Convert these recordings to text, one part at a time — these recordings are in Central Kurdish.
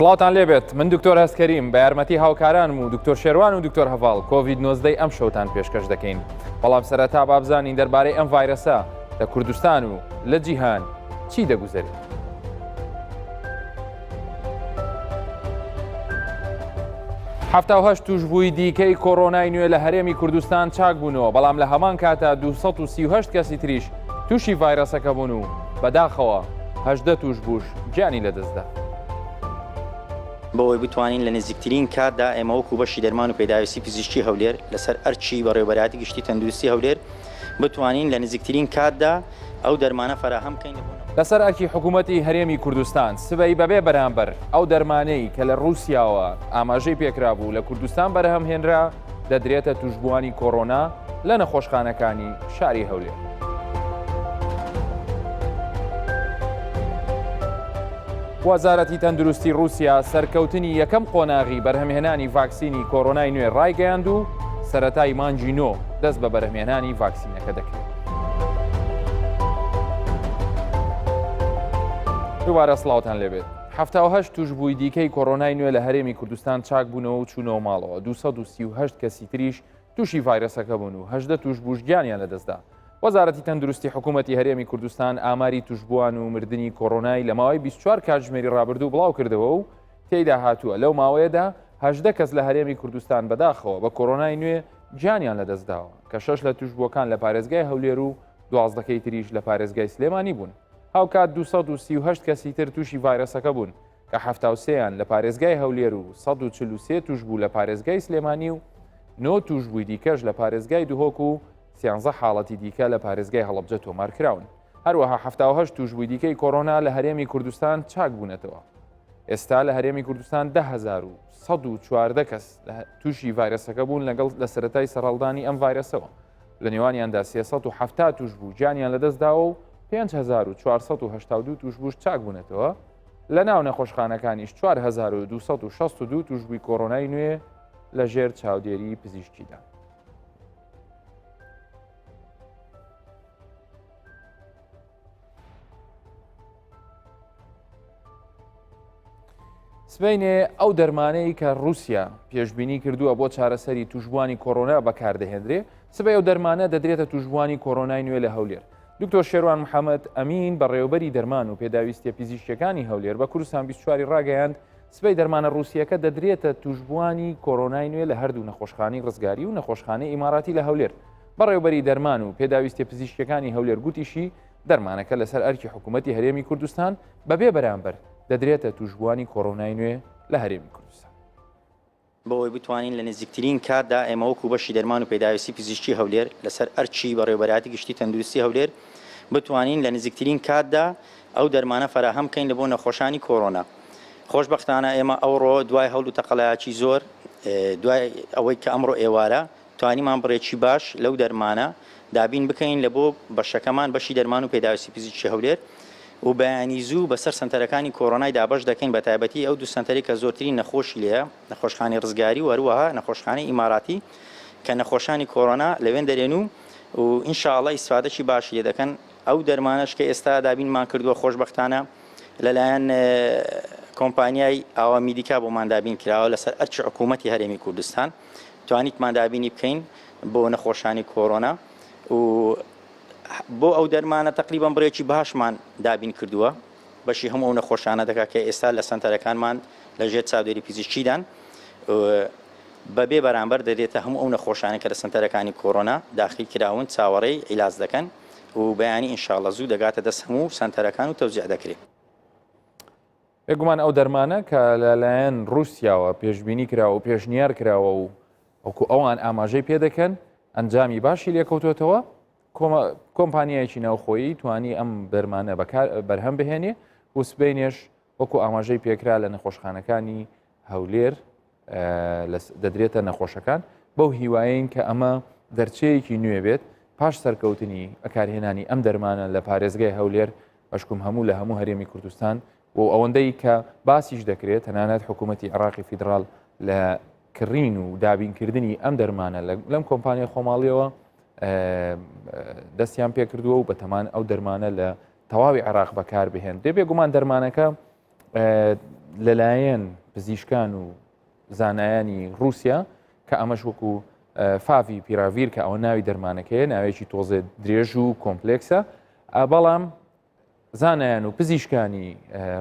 سڵاتان لێبێت من دکتۆر هەسکەریم بە یارمەتی هاوکارانم و دکتۆر شێروان و دکتۆر هەڤاڵ کۆڤید-19 ئەم شەوتان پێشکەش دەکەین. بەڵام سەرەتا بابزانین دەربارەی ئەم ڤایرەسە لە کوردستان و لە جیهان چی دەگوزێت؟ هەفتاهەشت توشبووی دیکەی کۆڕۆنای نوێ لە هەرێمی کوردستان چاک بوونەوە، بەڵام لە هەمان کاتە 238 کەسی تریش تووشی ڤایرەسەکە بوون و بەداخەوە 18 توشبووش گیانی لەدەستدا. بەوەی بتوانین لە نزیکترین کاتدا ئێمە وەکو بەشی دەرمان و پێداویستی پزیشکی هەولێر لەسەر ئەرچی بەڕێوەبەراتی گشتی تەندروستی هەولێر بتوانین لە نزیکترین کاتدا ئەو دەرمانە فراهەم بکەین. لەسەر ئەرکی حکوومەتی هەرێمی کوردستان سبەی بەبێ بەرامبەر ئەو دەرمانەی کە لە ڕووسیاوە ئاماژەی پێکرا بوو لە کوردستان بەرهەم هێنرا دەدرێتە توشبووانی کۆڕۆنا لە نەخۆشخانەکانی شاری هەولێر. وەزارەتی تەندروستی رووسیا سەرکەوتنی یەکەم قۆناغی بەرهەمهێنانی ڤاکسینی کۆڕۆنای نوێ ڕایگەیاند و سەرەتای مانجی نۆ دەست بە بەرهەمهێنانی ڤاکسینەکە دەکرێت. دووبارە سڵاوتان لێبێت. 78 توشبووی دیکەی کۆڕۆنای نوێ لە هەرێمی کوردستان چاک بوونەوە و چوونەوە ماڵەوە. 238 کەسی تریش تووشی ڤایرەسەکە بوون و 18 توشبووش گیانیان لەدەستدا. وەزارەتی تەندروستی حکوومەتی هەرێمی کوردستان ئاماری توشبووان و مردنی کۆڕۆنای لە ماوەی 24 کاتژمێری ڕابردوو بڵاو کردەوە و تێیدا هاتووە لەو ماوەیەدا 18 کەس لە هەرێمی کوردستان بەداخەوە بە کۆڕۆنای نوێ گیانیان لەدەستداوە کە 6 لە توشبووەکان لە پارێزگای هەولێر و 12 تریش لە پارێزگای سلێمانی بوون. هاوکات 238 کەسی تر تووشی ڤایرەسەکە بوون کە 73یان لە پارێزگای هەولێر و 143 توشبوو لە پارێزگای سلێمانی و 9 توشبووی دیکەش لە پارێزگای دوهۆک و 13 حاڵەتی دیکە لە پارێزگای هەڵەبجە تۆمار کراون. هەروەها 78 توشبووی دیکەی کۆڕۆنا لە هەرێمی کوردستان چاک بوونەتەوە. ئێستا لە هەرێمی کوردستان 10,114 کەس تووشی ڤایرەسەکە بوون لەگەڵ لە سەرەتای سەرهەڵدانی ئەم ڤایرەسەوە. لە نێوانیاندا 370 توشبوو گیانیان لەدەستداوە و 5482 توشبووش چاک بوونەتەوە. لە ناو نەخۆشخانەکانیش 4262 توشبووی کۆڕۆنای نوێ لە ژێر چاودێری پزیشکیدا. سبەینێ ئەو دەرمانەی کە رووسیا پێشبینی کردووە بۆ چارەسەری توشبووانی کۆڕۆنا بەکاردەهێنرێ سبەی ئەو دەرمانە دەدرێتە توشبووانی کۆڕۆنای نوێ لە هەولێر. دکتۆر شێروان محەممەد ئەمین بەڕێوەبەری دەرمان و پێداویستیە پزیشکەکانی هەولێر بە کوردستان 24 ڕاگەیاند سبەی دەرمانە رووسیەکە دەدرێتە توشبووانی کۆڕۆنای نوێ لە هەردوو نەخۆشخانەی ڕزگاری و نەخۆشخانەی ئیماراتی لە هەولێر. بەڕێوەبەری دەرمان و پێداویستیە پزیشکەکانی هەولێر گوتیشی دەرمانەکە لەسەر ئەرکی حکوومەتی هەرێمی کوردستان بەبێ بەرامبەر دەدرێتە توشبووانی کۆڕۆنای نوێ لە هەرێمی کوردستان. بەوەی بتوانین لە نزیکترین کاتدا ئێمە وەکو بەشی دەرمان و پێداویستی پزیشکی هەولێر لەسەر ئەرچی بەڕێوەبەراتی گشتی تەندروستی هەولێر بتوانین لە نزیکترین کاتدا ئەو دەرمانە فراهەم بکەین لە بۆ نەخۆشانی کۆڕۆنا. خۆشبەختانە ئێمە ئەوڕۆ دوای هەوڵ و تەقەڵایەکی زۆر دوای ئەوەی کە ئەمڕۆ ئێوارە توانیمان بڕێکی باش لەو دەرمانە دابین بکەین لە بۆ بەشەکەمان بەشی دەرمان و پێداویستی پزیشکی هەولێر و بەیانی زوو بەسەر سنتەرەکانی کۆڕۆنای دابەش دەکەین بە تایبەتی ئەو دوو سنتەری کە زۆرترین نەخۆشی لێە نەخۆشخانەی ڕزگاری و هەروەها نەخۆشخانەی ئیماراتی کە نەخۆشانی کۆڕۆنا لەوێن دەرێن و ئینشاءڵڵا ئیسفادەی باشی لێ دەکەن. ئەو دەرمانەش کە ئێستا دابینمان کردووە خۆشبەختانە لەلایەن کۆمپانیای ئاوا میدیکا بۆمان دابین کراوە لەسەر ئەرچی حکوومەتی هەرێمی کوردستان توانیتمان دابینی بکەین بۆ نەخۆشانی کۆڕۆنا و بۆ ئەو دەرمانە تقریبان بڕێکی باشمان دابین کردووە بەشی هەموو ئەو نەخۆشانە دەکات کە ئێستا لە سنتەرەکانمان لە ژێر چاودێری پزیشکیدان بەبێ بەرامبەر دەدێتە هەموو ئەو نەخۆشانە کە لە سنتەرەکانی کۆڕۆنا داخل کراون چاوەڕێی عیلاج دەکەن و بەیانی ئینشاءڵڵا زوو دەگاتە دەست هەموو سنتەرەکان و تەوزیع دەکرێت. بێگومان ئەو دەرمانە کە لەلایەن رووسیاوە پێشبینی کراوە و پێشنیار کراوە و ئەوکو ئەوان ئاماژەی پێ دەکەن ئەنجامی باشی لێکەوتوێتەوە کۆمپانیایکی ناوخۆیی توانی ئەم دەرمانە بەرهەم بهێنێ و سبەینێش وەکو ئاماژەی پێکرا لە نەخۆشخانەکانی هەولێر دەدرێتە نەخۆشەکان بەو هیوایین کە ئەمە دەرچەیەکی نوێ بێت پاش سەرکەوتنی ئەکارهێنانی ئەم دەرمانە لە پارێزگای هەولێر بەشکوم هەموو لە هەموو هەرێمی کوردستان و ئەوەندەی کە باسیش دەکرێت تەنانەت حکوومەتی عێراقی فیدراڵ لە کڕین و دابینکردنی ئەم دەرمانە لەم کۆمپانیای خۆماڵیەوە دەستیان پێ کردووە و بەتەمان ئەو دەرمانە لە تەواوی عێراق بەکار بهێن. دەبێ گومان دەرمانەکە لەلایەن پزیشکان و زانایانی رووسیا کە ئەمەش وەکو فاوی پیراڤیر کە ئەوە ناوی دەرمانەکەیە ناوێکی تۆزێ درێژ و کۆمپلکسە بەڵام زانایان و پزیشکانی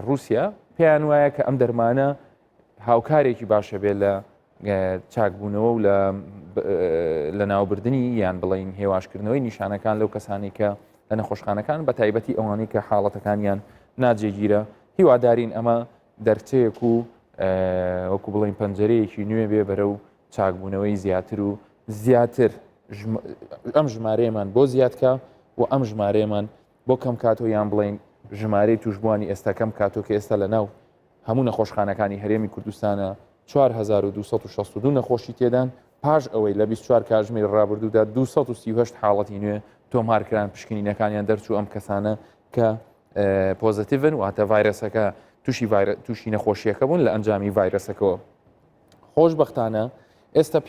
رووسیا پێیان وایە کە ئەم دەرمانە هاوکارێکی باشە بێت لە چاکبوونەوە و لە ناوبردننی یان بڵین هێواشکردنەوەی نیشانەکان لەو کەسانی کە لە نەخۆشخانەکان بە تایبەتی ئەوانەی کە حاڵەتەکانیان ناجێگیرە هیوادارین ئەمە دەرچەیەک و وەکو بڵین پەنجەرەیەکی نوێ بێ بەرە و چاکبوونەوەی زیاتر و زیاتر ئەم ژمارەیەمان بۆ زیادکە و ئەم ژمارەیەمان بۆ کەم کاتۆ یان بڵین ژمارەی توشببووانی ئێستا کەم کاتۆ کە ئێستا لە ناو هەموو نەخۆشخانەکانی هەرێمی کوردستانە 4262 نەخۆشی تێدان پاش ئەوەی لە 24 کاتژمێر ڕابردوودا 238 حاڵەتی نوێ تۆمارکران پشکنینەکانیان دەرچوو ئەم کەسانە کە پۆزتیڤن واتە ڤایرەسەکە تووشی نەخۆشیەکە بوون لە ئەنجامی ڤایرەسەکەەوە. خۆشبەختانە ئێستا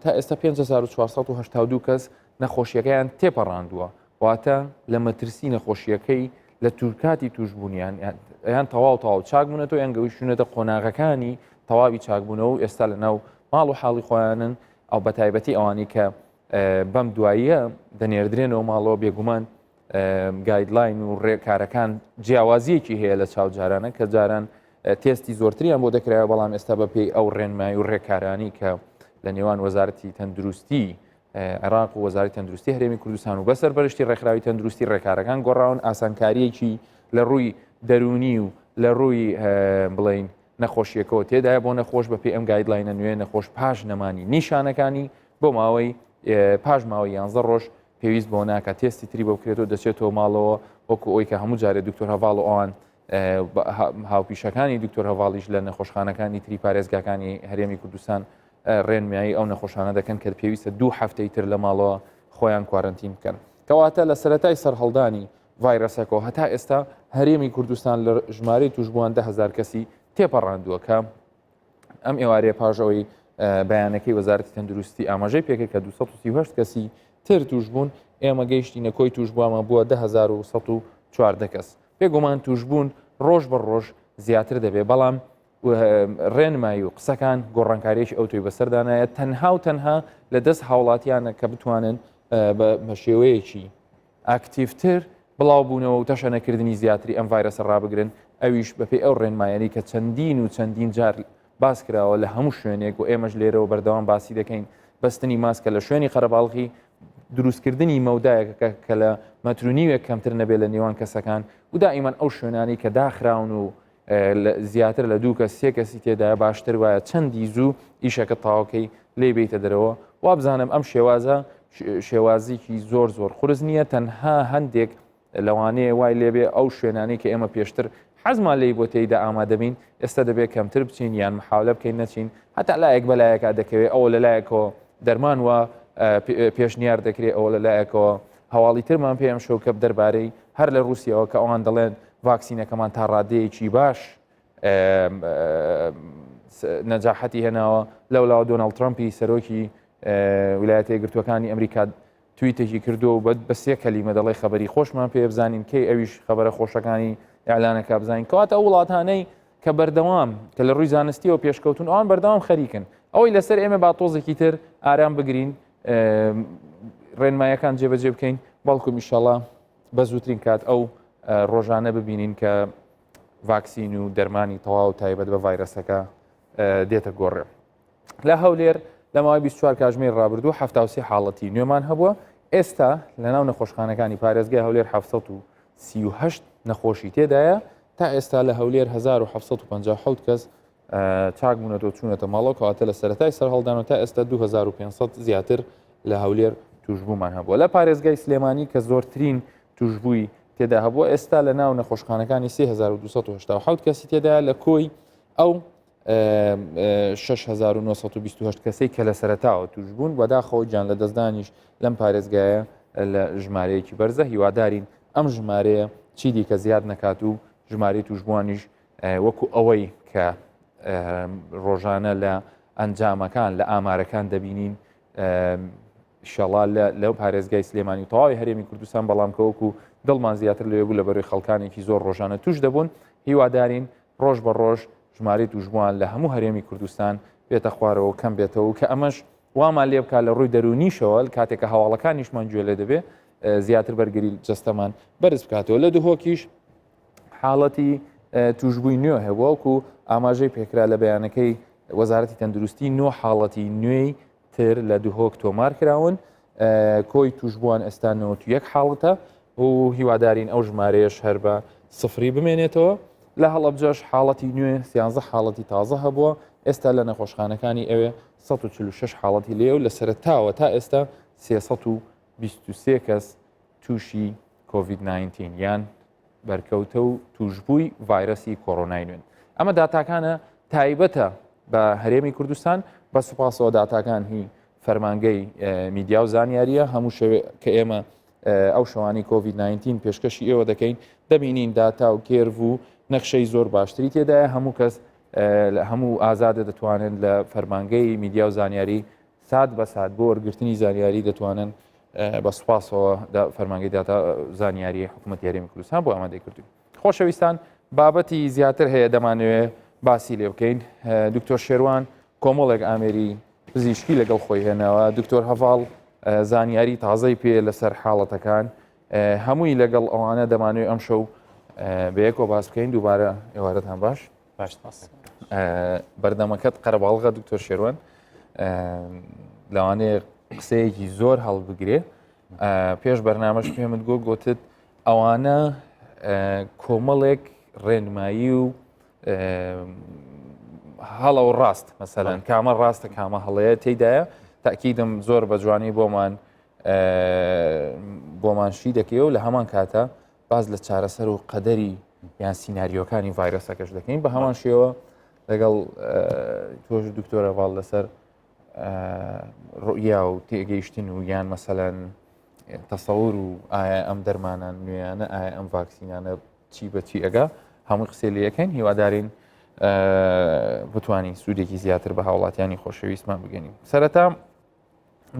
تا ئێستا 5482 کەس نەخۆشیەکەیان تێپەڕاندووە واتە لە مەترسی نەخۆشیەکەی لە تورکاتی توشببوونیان یان تەواو چاکبوونەوە یان گەویشتونەتە قۆناغەکانی تەواوی چاکبوونەوە و ئێستا لە ناو ماڵ و حاڵی خۆیانن ئەو بە تایبەتی ئەوانی کە بەم دواییە دەنێردرێنەوە ماڵەوە بێگومان گایدلاین و ڕێکارەکان جیاوازیەکی هەیە لە چاوجارانە کە جاران تێستی زۆرتریان بۆ دەکرایە بەڵام ئێستا بەپێی ئەو ڕێنمایی و ڕێکارانی کە لە نێوان وەزارەتی تەندروستی عێراق و وەزارەتی تەندروستی هەرێمی کوردستان و بەسەر بەرشتی ڕێکخراوی تەندروستی ڕێکارەکان گۆڕاون ئاسانکاریەکی لە ڕووی دەرونی و لە ڕووی بڵین نەخۆشیەکەەوە تێدایە بۆ نەخۆش بەپێی ئەم گایدلاینە نوێ نەخۆش پاش نەمانی نیشانەکانی بۆ ماوەی پاش ماوەی 11 ڕۆژ پێویست بۆ ناکە تێستی تری بۆ بکرێتەوە دەچێتەوە ماڵەوە وەکو ئەوی کە هەموو جارێ دکتۆر هەواڵ و ئەوان هاوپیشەکانی دکتۆر هەواڵیش لە نەخۆشخانەکانی تری پارێزگاکانی هەرێمی کوردستان ڕێنمایی ئەو نەخۆشانە دەکەن کە پێویستە 2 هەفتەی تر لە ماڵەوە خۆیان کوارنتین بکەن کەواتە لە سەرەتای سەرهەڵدانی ڤایرەسەکەەوە هەتا ئێستا هەرێمی کوردستان لە ژمارەی توشببووان 10,000 کەسی تێپەڕاندووە کە ئەم ئێوارەیە پاژەوەی بەیانەکەی وەزارەتی تەندروستی ئاماژەی پێکە کە 238 کەسی تر توشببوون ئێمە گەیشتینە کۆی توشببووامە بووە 10,114 کەس پێگومان توشببوون ڕۆژ بە ڕۆژ زیاتر دەبێت بەڵام ڕێنمایی و قسەکان گۆڕانکاریش ئەو توی بەسەردانایە تەنها لە دەست هاوڵاتیانە کە بتوانن بە شێوەیەکی ئاکتیڤتر بڵاو بوونەوە و تەشەنەکردنی زیاتری ئەم ڤایرەسە ڕابگرن ئەویش بەپێی ئەو ڕێنمایانی کە چەندین جار باس کراوە لە هەموو شوێنێک و ئێمەش لێرەوە بەردەوام باسی دەکەین بەستنی ماسکە لە شوێنی قەرەباڵغی دروستکردنی مەودایەکە کە لە مەترونیوێک کەمتر نەبێت لە نێوان کەسەکان و دائیمان ئەو شوێنانی کە داخراون و زیاتر لە 2 کەس 3 کەسی تێدایە باشتر وایە چەندی زوو ئیشەکە تاواکەی لێ بیتە دەرەوە وابزانم ئەم شێوازێکی زۆر خورز نییە تەنها هەندێک لەوانەیە وای لێبێ ئەو شوێنانی کە ئێمە پێشتر حەزمان لێی بۆ تێیدا ئامادەبین ئێستا دەبێت کەمتر بچین یان محاولە بکەین نەچین هەتا لایەک بەلایەکە دەکەوێت ئەوە لەلایەکەوە دەرمان وە پێشنیار دەکرێت ئەوە لەلایەکەوە هەواڵی ترمان پێم شەوکە دەربارەی هەر لە رووسیەوە کە ئەوان دەڵێن ڤاکسینەکەمان تا ڕادەیەکی باش نەجاحەتی هێناوە لەولاوە دۆناڵد ترامپی سەرۆکی ویلایەتە یەکگرتووەکانی ئەمریکا تویتێکی کردو و بە 3 کەلیمە دەڵێ خەبەری خۆشمان پێ بزانین کەی ئەویش خەبەرە خۆشەکانی ئیعلانەکە بزانین کەواتە ئەو وڵاتانەی کە بەردەوام کە لە ڕووی زانستیەوە پێشکەوتون ئەوان بەردەوام خەریکن ئەوەی لەسەر ئێمە با تۆزێکی تر ئارام بگرین ڕێنمایەکان جێبەجێ بکەین بەڵکوم ئینشەڵا بە زووترین کات ئەو ڕۆژانە ببینین کە ڤاکسین و دەرمانی تەواو تایبەت بە ڤایرەسەکە دێتە گۆڕێ لە هەولێر لە ماوەی 24 کاتژمێر ڕابردوو 73 حاڵەتی نوێمان هەبووە ئێستا لە ناو نەخۆشخانەکانی پارێزگای هەولێر 738 نەخۆشی تێدایە تا ئێستا لە هەولێر 1757 کەس چاک بوونەوە چوونەتە ماڵەوە کەواتە لە سەرەتای سەرهەڵدانەوە تا ئێستا 2500 زیاتر لە هەولێر توشببوومان هەبووە لە پارێزگای سلێمانی کە زۆرترین توشببووی تێدا هەبووە ئێستا لە ناو نەخۆشخانەکانی 3287 کەسی تێدایە لە کۆی ئەو 6928 کەسەی کە لە سەرەتاوە توشببوون بەداخەوە گیان لە دەستدانیش لەم پارێزگایە لە ژمارەیەکی بەرزە هیوادارین ئەم ژمارەیە چی دیکە زیاد نەکات و ژمارەی توشببوانیش وەکو ئەوەی کە ڕۆژانە لە ئەنجامەکان لە ئامارەکان دەبینین شەڵا لەو پارێزگای سلێمانی تەواوی هەرێمی کوردستان بەڵام کەوەکو دڵمان زیاتر لێ بوو لە بەروی خەڵکانێکی زۆر ڕۆژانە توش دەبوون هیوادارین ڕۆژ بە ڕۆژ ژمارەی توشبووان لە هەموو هەرێمی کوردستان بێتە خوارەوە کەم بێتەوە کە ئەمەش وامان لێ بکات لە ڕووی دەرونیشەوە کاتێکە هەواڵەکانیشمان گوێ لێ دەبێ زیاتر بەرگری جەستەمان بەرز بکاتەوە لە دووهۆکیش حاڵەتی توشببووی نوێ هەبووەکو ئاماژەی پێکرا لە بەیانەکەی وەزارەتی تەندروستی نۆ حاڵەتی نوێی تر لە دووهۆک تۆمار کراون کۆی توشببووان ئێستا 91 حاڵەتە و هیوادارین ئەو ژمارەیەش هەر بە سفری بمێنێتەوە لە هەڵەبجەش حاڵەتی نوێ 13 حاڵەتی تازە هەبووە ئێستا لە نەخۆشخانەکانی ئەوێ 146 حاڵەتی لێ و لە سەرەتاوە تا ئێستا 323 کەس تووشی کۆڤید-19 یان بەرکەوتە و توشببووی ڤایرەسی کۆڕۆنای نوێن ئەمە داتاکانە تایبەتە بە هەرێمی کوردستان بە سوپاسەوە داتاکان هی فەرمانگەی میدیا و زانیاریە هەموو شەوێ کە ئێمە ئەو شەوانی کۆڤید-19 پێشکەشی ئێوە دەکەین دەبینین داتا و کێرڤ و نەخشەی زۆر باشتری تێدایە هەموو کەس هەموو ئازادە دەتوانن لە فەرمانگەی میدیا و زانیاری سات بە سات بۆ وەرگرتنی زانیاری دەتوانن بە سوپاسەوە فەرمانگەی داتا زانیاری حکوومەتی هەرێمی کوردستان بۆ ئامادەی کردوین خۆشەویستان بابەتی زیاتر هەیە دەمانەوێت باسی لێ بکەین دکتۆر شێروان کۆمەڵێک ئامێری پزیشکی لەگەڵ خۆی هێناوە دکتۆر هەڤاڵ زانیاری تازەی پێ لەسەر حاڵەتەکان هەمووی لەگەڵ ئەوانە دەمانوێت ئەم شەو بەیەکۆ باس بکەین دووبارە ئێوارەتان باش بەردەمەکەت قەرەباڵغە دکتۆر شێروان لەوانەیە قسەیەکی زۆر هەڵبگرێ پێش بەرنامەش پێمت گوتت ئەوانە کۆمەڵێک ڕێنمایی و هەڵە و ڕاست مەسەلەن کامە ڕاستە کامە هەڵەیە تێدایە تاکیدم زۆر بە جوانی بۆمانشی دەکەوە و لە هەمان کاتە باز لە چارەسەر و قەدەری یان سیناریۆکانی ڤایرۆسەکەش دەکەین بە هەمان شێوە لەگەڵ تۆش دکتۆرە ڤاڵ لەسەر ڕوئیا و تێگەیشتن و یان مەسەلەن تەسەوور و ئایا ئەم دەرمانان نوێیانە ئایا ئەم ڤاکسینانە چی بەچی ئەگا هەموو قسێ لە یەکەین هیوادارین بتوانین سوودێکی زیاتر بە هاوڵاتیانی خۆشەویستمان بگەنیم سەرەتا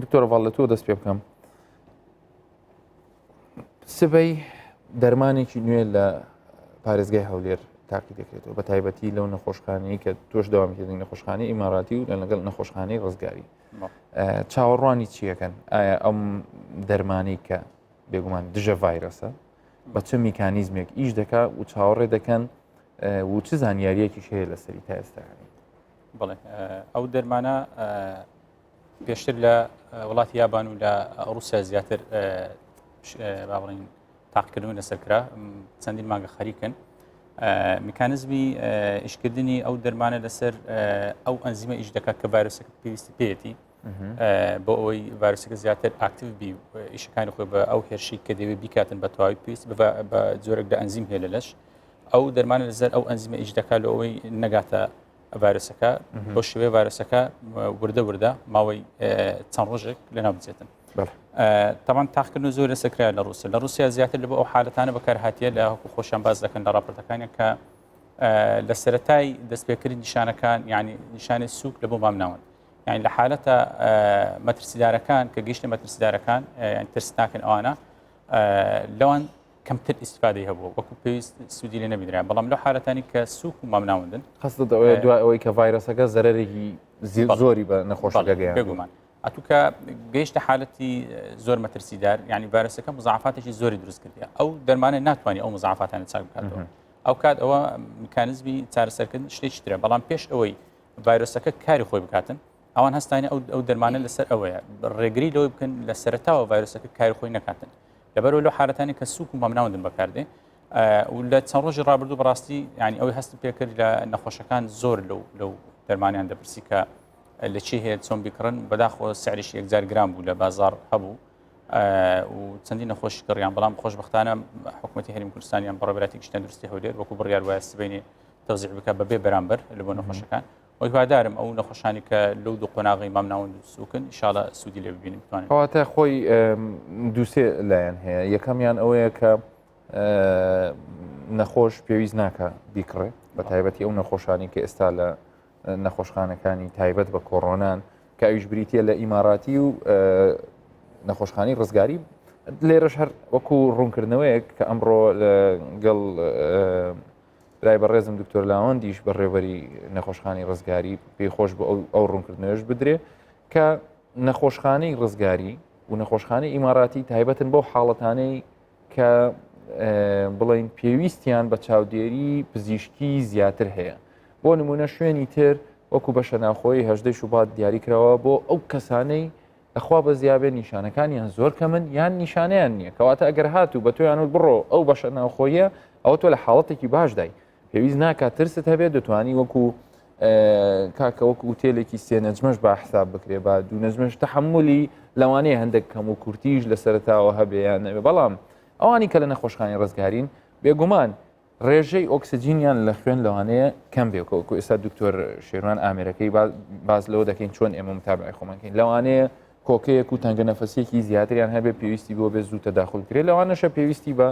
دکتۆرە ڤاڵ لە تۆ دەست پێ بکەم سبەی دەرمانێکی نوێ لە پارێزگای هەولێر تاقی دەکرێتەوە بە تایبەتی لەو نەخۆشخانەی کە تۆش داوامیکردنی نەخۆشخانەی ئیماراتی و لەگەڵ نەخۆشخانەی ڕزگاری چاوەڕوانی چیەکەن ئایا ئەم دەرمانەی کە بێگومان دژە ڤایرەسە بە چه میکانیزمێک ئیش دەکات و چاوەڕێ دەکەن و چه زانیاریەکیش هەیە لەسەری تا ئێستاکانی بڵێ ئەو دەرمانە پێشتر لە وڵاتی یابان و لە ڕووسیا زیاتر باڵین تاقیکردن لەسەرکرا چەندین مانگە خەریکن میکانزمی ئیشکردنی ئەو دەرمانە لەسەر ئەو ئەنزیمە ئیش دەکات کە ڤایرۆسەکە پێویستی پێێتی بۆ ئەوەی ڤایرۆسەکە زیاتر ئاکتیو بی ئیشەکانی خۆی بە ئەو هێرشی کە دەوێت بیکاتن بە تەواوی پێویست بە جۆرێک لە ئەنزیم هەیە لەش ئەو دەرمانە لەسەر ئەو ئەنزیمە ئیش دەکات لە ئەوەی نەگاتە ڤایرۆسەکە بۆ شێوەیە ڤایرۆسەکە وردە ماوەی چەند ڕۆژێک لەناو بچێتن تاوان تاقیکردن زۆر لەسەرکرا لە رووسیا زیاتر لە بۆ ئەو حالەتانە بەکارهاتیە لە هەکو خۆشیان باز دەکەن لە راپۆرتەکانی کە لە سەرەتای دەستپێکردنی نیشانەکان یعنی نیشانەی سووک لە بۆ مام ناون یعنی لە حالەتە مەترسیدارەکان کە گەیشتە مەترسیدارەکان ترس ناکەن ئەوانە لەوان کەمتر ئیسفادەی هەبوو وەکو پێویست سوودی لێ نەبیدرایان بەڵام لەو حالەتانی کە سووک و مام ناوندن خستت ئەوەیە دوای ئەوەی کە ڤایرۆسەکە زەرەرێکی زۆری بە نەخۆشەکە گەیاند بێگومان ئەتوکە گەیشتە حالەتی زۆر مەترسیدار یعنی ڤایرۆسەکە مزاعفاتێکی زۆری دروست کردیە ئەو دەرمانە ناتوانێت ئەو مزاعفاتانە چاک بکاتەوە ئەو کات ئەوە میکانزمی چارەسەرکردن شتێکی ترە بەڵام پێش ئەوەی ڤایرۆسەکە کاری خۆی بکاتن ئەوان هەستانە ئەو دەرمانە لەسەر ئەوەیە ڕێگری لەوەی بکەن لە سەرەتاوە ڤایرۆسەکە کاری خۆی نەکاتن لەبەرەوە لەو حالەتانی کە سووک و مامناوندن بەکاردێ و لە چەند ڕۆژی ڕابردوو بەڕاستی ینی ئەوەی هەست پێکرد لە نەخۆشەکان زۆر لەو دەرمانیان دەپرسی کە لە چی هەیە چۆن بیکڕن بەداخۆ سعریشی 1000 گرام بوو لە بازار هەبوو و چەندی نەخۆشی کڕیان بەڵام خۆشبەختانە حکوومەتی هەرێمی کوردستانیان بەڕێبەتی گشتە دروستی هەولێر وەکو بڕیار وایە سبەینێ تەوزیع بکات بەبێ بەرامبەر لە بۆ نەخۆشەکان هیوادارم ئەو نەخۆشانی کە لەو دوو قۆناغی مام ناوند سووکن ئینشاڵە سوودی لێ ببینین بتوانین کەواتە خۆی دووسێ لایەن هەیە یەکەمیان ئەوەیە کە نەخۆش پێویست ناکە بیکڕێ بە تایبەتی ئەو نەخۆشانی کە ئێستا لە نەخۆشخانەکانی تایبەت بە کۆڕۆنان کە ئەویش بریتە لە ئیماراتی و نەخۆشخانی ڕزگاری لێرەش هەر وەکو ڕوونکردنەوەیەک کە ئەمڕۆ لەگەڵ برای بەڕێزم دکتۆر لاوەندیش بەڕێوەری نەخۆشخانەی ڕزگاری پێیخۆش بە ئەو ڕوونکردنەوەش بدرێ کە نەخۆشخانەی ڕزگاری و نەخۆشخانەی ئیماراتی تایبەتن بۆ حاڵەتانەی کە بڵین پێویستیان بە چاودێری پزیشکی زیاتر هەیە بۆ نمونە شوێنی تر وەکو بەشە ناوخۆی هەژدەی شوبات دیاریکراوە بۆ ئەو کەسانەی ئەخوا بە زیابێ نیشانەکانیان زۆر کەمن یان نیشانیان نییە کەواتە ئەگەر هاتوو بە تۆیانوت بڕۆ ئەو بەشە ناوخۆیە ئەوە تۆ لە حاڵەتێکی باش دای پێویست ناکات ترست هەبێت دەتوانی وەکو کاکە وەکو وتێلێکی سێنەجمەش با حساب بکرێ با دوو نەجمەش تەحملی لەوانەیە هەندێک کەم و کورتیش لە سەرتاوە هەبێیان نەبێ بەڵام ئەوانی کە لە نەخۆشخانی ڕزگارین بێگومان ڕێژەی ئۆکسسیجینیان لە خوێن لەوانەیە کەم بێکۆکو ئێستا دکتۆر شێروان ئامێرەکەی باز لەوە دەکەین چۆن ئێمە متابعی خۆمانکەین لەوانەیە کۆکەیەک و تەنگە نەفەسیەکی زیاتریان هەبێ پێویستی بۆ بێ زوو تەداخل کرێت لەوانەشە پێویستی بە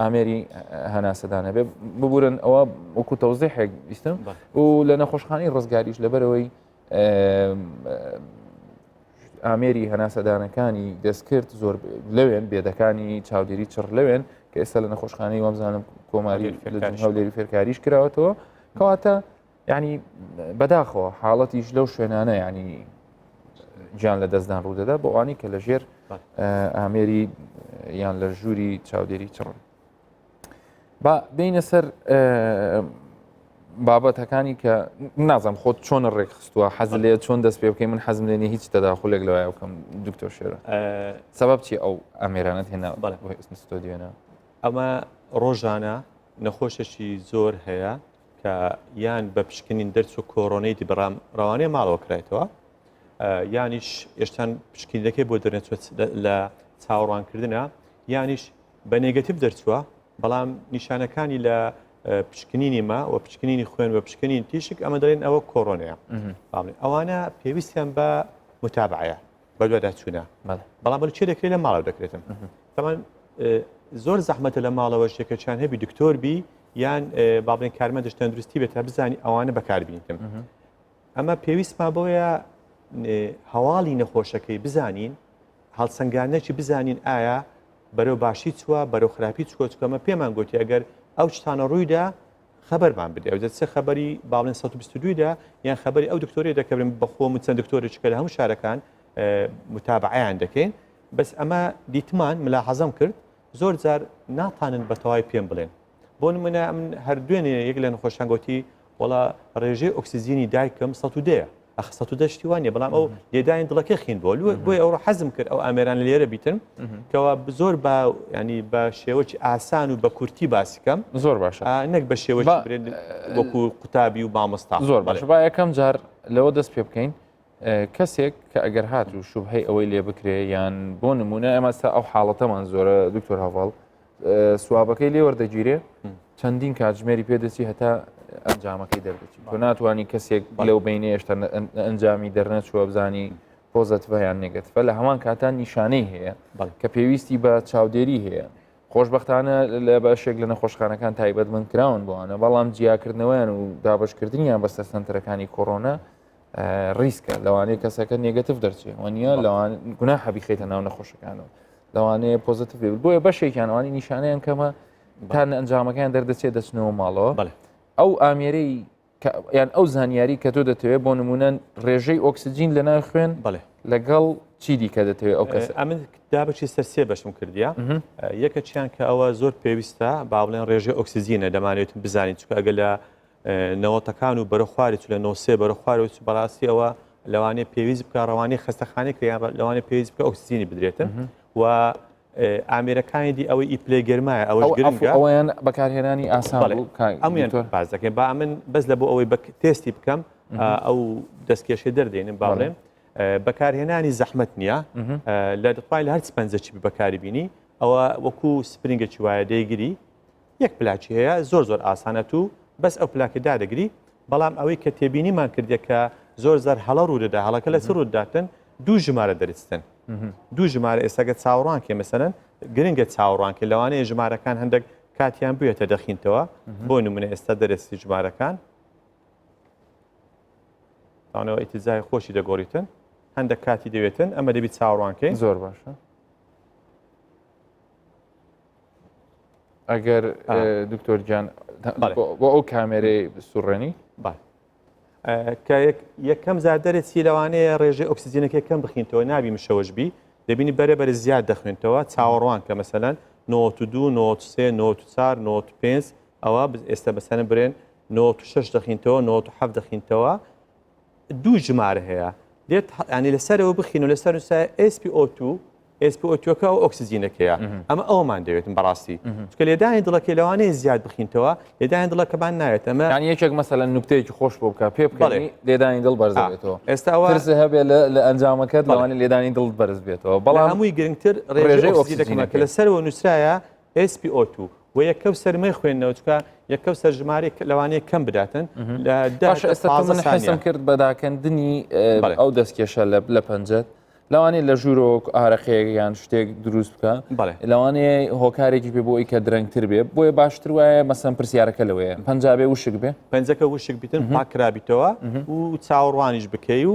ئامێری هەناسەدانە بێ ببورن ئەوە وەکو تەوزیحێک بیستم و لە نەخۆشخانەی ڕزگاریش لەبەرەوەی ئامێری هەناسەدانەکانی دەستکرد زۆر لەوێن بێدەکانی چاودێری چڕ لەوێن کە ئێستا لە نەخۆشخانەی وامزانم کۆماری هەولێری فێرکاریش کراوەتەوە کەواتە ینی بەداخەوە حاڵەتیش لەو شوێنانە ینی گیان لە دەستدان ڕوودەدا بۆ ئەوانی کە لەژێر ئامێری یان لە ژووری چاودێری چڕن با بینە سەر بابەتەکانی کە نازم خۆت چۆن ڕێکخستووە حەز لێ چۆن دەست پێ بکەی من حەزم لێنێ هیچ تەداخولێک لەوایە بکەم دکتۆر شێرە سەبەب چی ئەو ئامێرانت هێنا ستۆدیۆنە ئەمە ڕۆژانە نەخۆشەشی زۆر هەیە کە یان بە پشکنین دەرچ و کۆڕۆنەیتی بەڕام ڕەوانەیە ماڵەوە کرایەوە یانیش ئێشتان پشکینەکەی بۆ دەرنێت لە چاوەڕوانکردنە یانیش بە نێگەتیڤ دەرچووە بەڵام نیشانەکانی لە پشکنینی ما و پشکنینی خوێن و پشکنین تیشک ئەمە دەڵێن ئەوە کۆڕۆنەیە ئەوانە پێویستیان بە متابعەیە بە دوواداچوونە بەڵام بەڵ چێ دەکرێت لە ماڵەوە دەکرێتم تەمان زۆر زەحمەتە لە ماڵەوە شتێکەکەیان هەبی دکتۆر بی یان با بڵێن کارمەندش تەندروستی بێت تا بزانی ئەوانە بەکاربینیتم ئەمە پێویستمان بۆیە هەواڵی نەخۆشەکەی بزانین هەڵسەنگانەکی بزانین ئایا بەرەو باشی چووە بەرەو خراپی چکۆچکەمە پێمان گوتی ئەگەر ئەو شتانە ڕوویدا خەبەرمان بدە ئەو چه خەبەری باڵێن 122دا یان خەبەری ئەو دکتۆری دەکەبرین بەخۆم چەند دکتۆرێکە لە هەموو شارەکان متابعەیان دەکەین بەس ئەمە دیتمان ملاحەزەم کرد زۆر جار ناتانن بە تەواوی پێم بڵێن بۆ نمونە من هەردوێنێ یەک لە نەخۆشیان گوتی وڵا ڕێژەی ئۆکسسیجینی دایکم 100 110 وانە بەڵام ئەو لێداین دڵەکە خین بۆ بۆی ئەوڕ حەزم کرد ئەو ئامێران لێرە بیتن کەوا زۆر بە ینی بە شێوەی ئاسان و بە کورتی باسیکەم زۆر باشە نەک بە شێوەی وەکو قوتابی و مامۆستا زۆر باشە با یەکەم جار لەوە دەست پێ بکەین کەسێک کە ئەگەر هات و شوبهەی ئەوەی لێ بکرێ یان بۆ نمونە ئەمەستا ئەو حاڵەتەمان زۆرە دکتۆر هەواڵ سوابەکەی لێ وەردەگیرێ چەندین کاتژمێری پێدەچی هەتا ئەنجامەکەی دەردەچی تۆ ناتوانانی کەسێک لەو بینێ هێشتا ئەنجامی دەرنەچوە بزانی پۆزەتڤە یان نێگەتڤە لە هەمان کاتان نیشانەی هەیە کە پێویستی بە چاودێری هەیە خۆشبەختانە لە بەشێک لە نەخۆشخانەکان تایبەتمەند کراون بۆوانە بەڵام جیاکردنەوەیان و دابشکردنیان بەستە سنتەرەکانی کۆڕۆنا ڕیسکە لەوانەیە کەسەکە نێگەتیڤ دەرچێت وانە لەوان گونا حەبیخیتە ناو نەخۆشەکانەوە لەوانەیە پۆزتیڤ بۆیە بەشێکیانوانی نیشانەیان کەمە تا ئەنجامەکان دەردەچێت دەچنەوە ماڵەوە ئەو ئامێرەی یان ئەو زانیاری کە تۆ دەتەوێت بۆ نمونە ڕێژەی ئۆکسسیجین لە ناو خوێن لەگەڵ چی دیکە دەتەوێت ئەو کەس ئەمن دابچی سەرسێ بەشم کردیا یەکە چیان کە ئەوە زۆر پێویستە با بڵێن ڕێژەی ئۆکسسیجینە دەمانێت بزانین چکە ئەگە لە نەوەتەکان و بەرەخواری و لە نۆسێ بەرەخواری و بەڕاستی ئەوە لەوانەیە پێویست بکە ڕەوانەی خستەخانێک کە لەوانەیە پێویست بکە ئۆکسسیجینی بدرێتن و ئامێرەکانی دی ئەوەی ئیپلێ گەرمایە ئەوەش گرنگە ئەویان بەکارهێنانی ئاسان ئەمیان باز دەکەین با من بەس لە بۆ ئەوەی تێستی بکەم ئەو دەستکێشێ دەردێنم با بڵێم بەکارهێنانی زەحمەت نییە لە دەخوای لە هەر سپەنجەکی بەکاری بینی ئەوە وەکو سپرینگێکی وایە دەیگیری یەک پلاکی هەیە زۆر زۆر ئاسانەت و بەس ئەو پلاکەدا دەگری بەڵام ئەوەی کە تێبینیمان کردێ کە زۆر زار هەڵە ڕوودەدا هەڵەکە لە سەر ڕووداتن دوو ژمارە دەرستن دوو ژمارە ئێستاگە چاوەڕوانکێ مەسەرەن گرنگە چاوەڕوانکە لەوانەیە ژمارەکان هەندێک کاتیان بووێتە دەخینتەوە بۆ نمونە ئێستا دەرەستی ژمارەکان تاونەوە ئیتیزای خۆشی دەگۆڕیتن هەندێک کاتی دەوێتن ئەمە دەبیت چاوەڕوانکەی زۆر باشە ئەگەر دکتۆر گیان بۆ ئەو کامێرەی سوڕێنی کە یەکەم زیادەرێتی لەوانەیە ڕێژەی ئۆکسسیجینەکە کەم بخینتەوە نابی مشەوەشبی دەبینی بەرەبەر زیاد دەخوێنتەوە چاوەڕوان کە مەسەلاً 92 93 94 95 ئەوە ئێستا بەسەنە برێن 96 دەخینتەوە 97 دەخینتەوە دوو ژمارە هەیە لێت ینی لەسەرەوە بخین و لەسەر نووسە SpO2 SpO2کە و ئۆکسسیجینەکەیە ئەمە ئەومان دەوێتن بەڕاستی چکە لێدانی دڵەکە لەوانەیە زیاد بخینتەوە لێدانی دڵەکەمان ناوێت ئەمە ینی یەکێک مەسەلەن نوکتەیەکی خۆش بۆ بکە پێ بکەڵی لێدانی دڵ بەرز بێتەوە ئێستا ئەوە هەبێ لە ئەنجامەکەت لەوانی لێدانی دڵ بەرز بێتەوە بەڵام هەمووی گرنگتر ڕێژەی ئۆکسسیجینەکە لەسەرەوە نووسرایە SpO2 و یەکەو سەرمەی خوێندنەوە چکە یەکەو سەر ژمارێک لەوانەیە کەم بداتن لە حەسم کرد بەداکەندنی ئەو دەستکێشە لە پەنجەت لەوانەیە لە ژوورۆک ئارەخەیەک یان شتێک دروست بکە لەوانەیە هۆکارێکی پێ بۆی کە درەنگتر بێ بۆیە باشتر وایە مەسەن پرسیارەکە لەوەیە پەنجابێ وشک بێ پەنجەکە وشک بیتن پاکرابیتەوە و چاوەڕوانیش بکەی و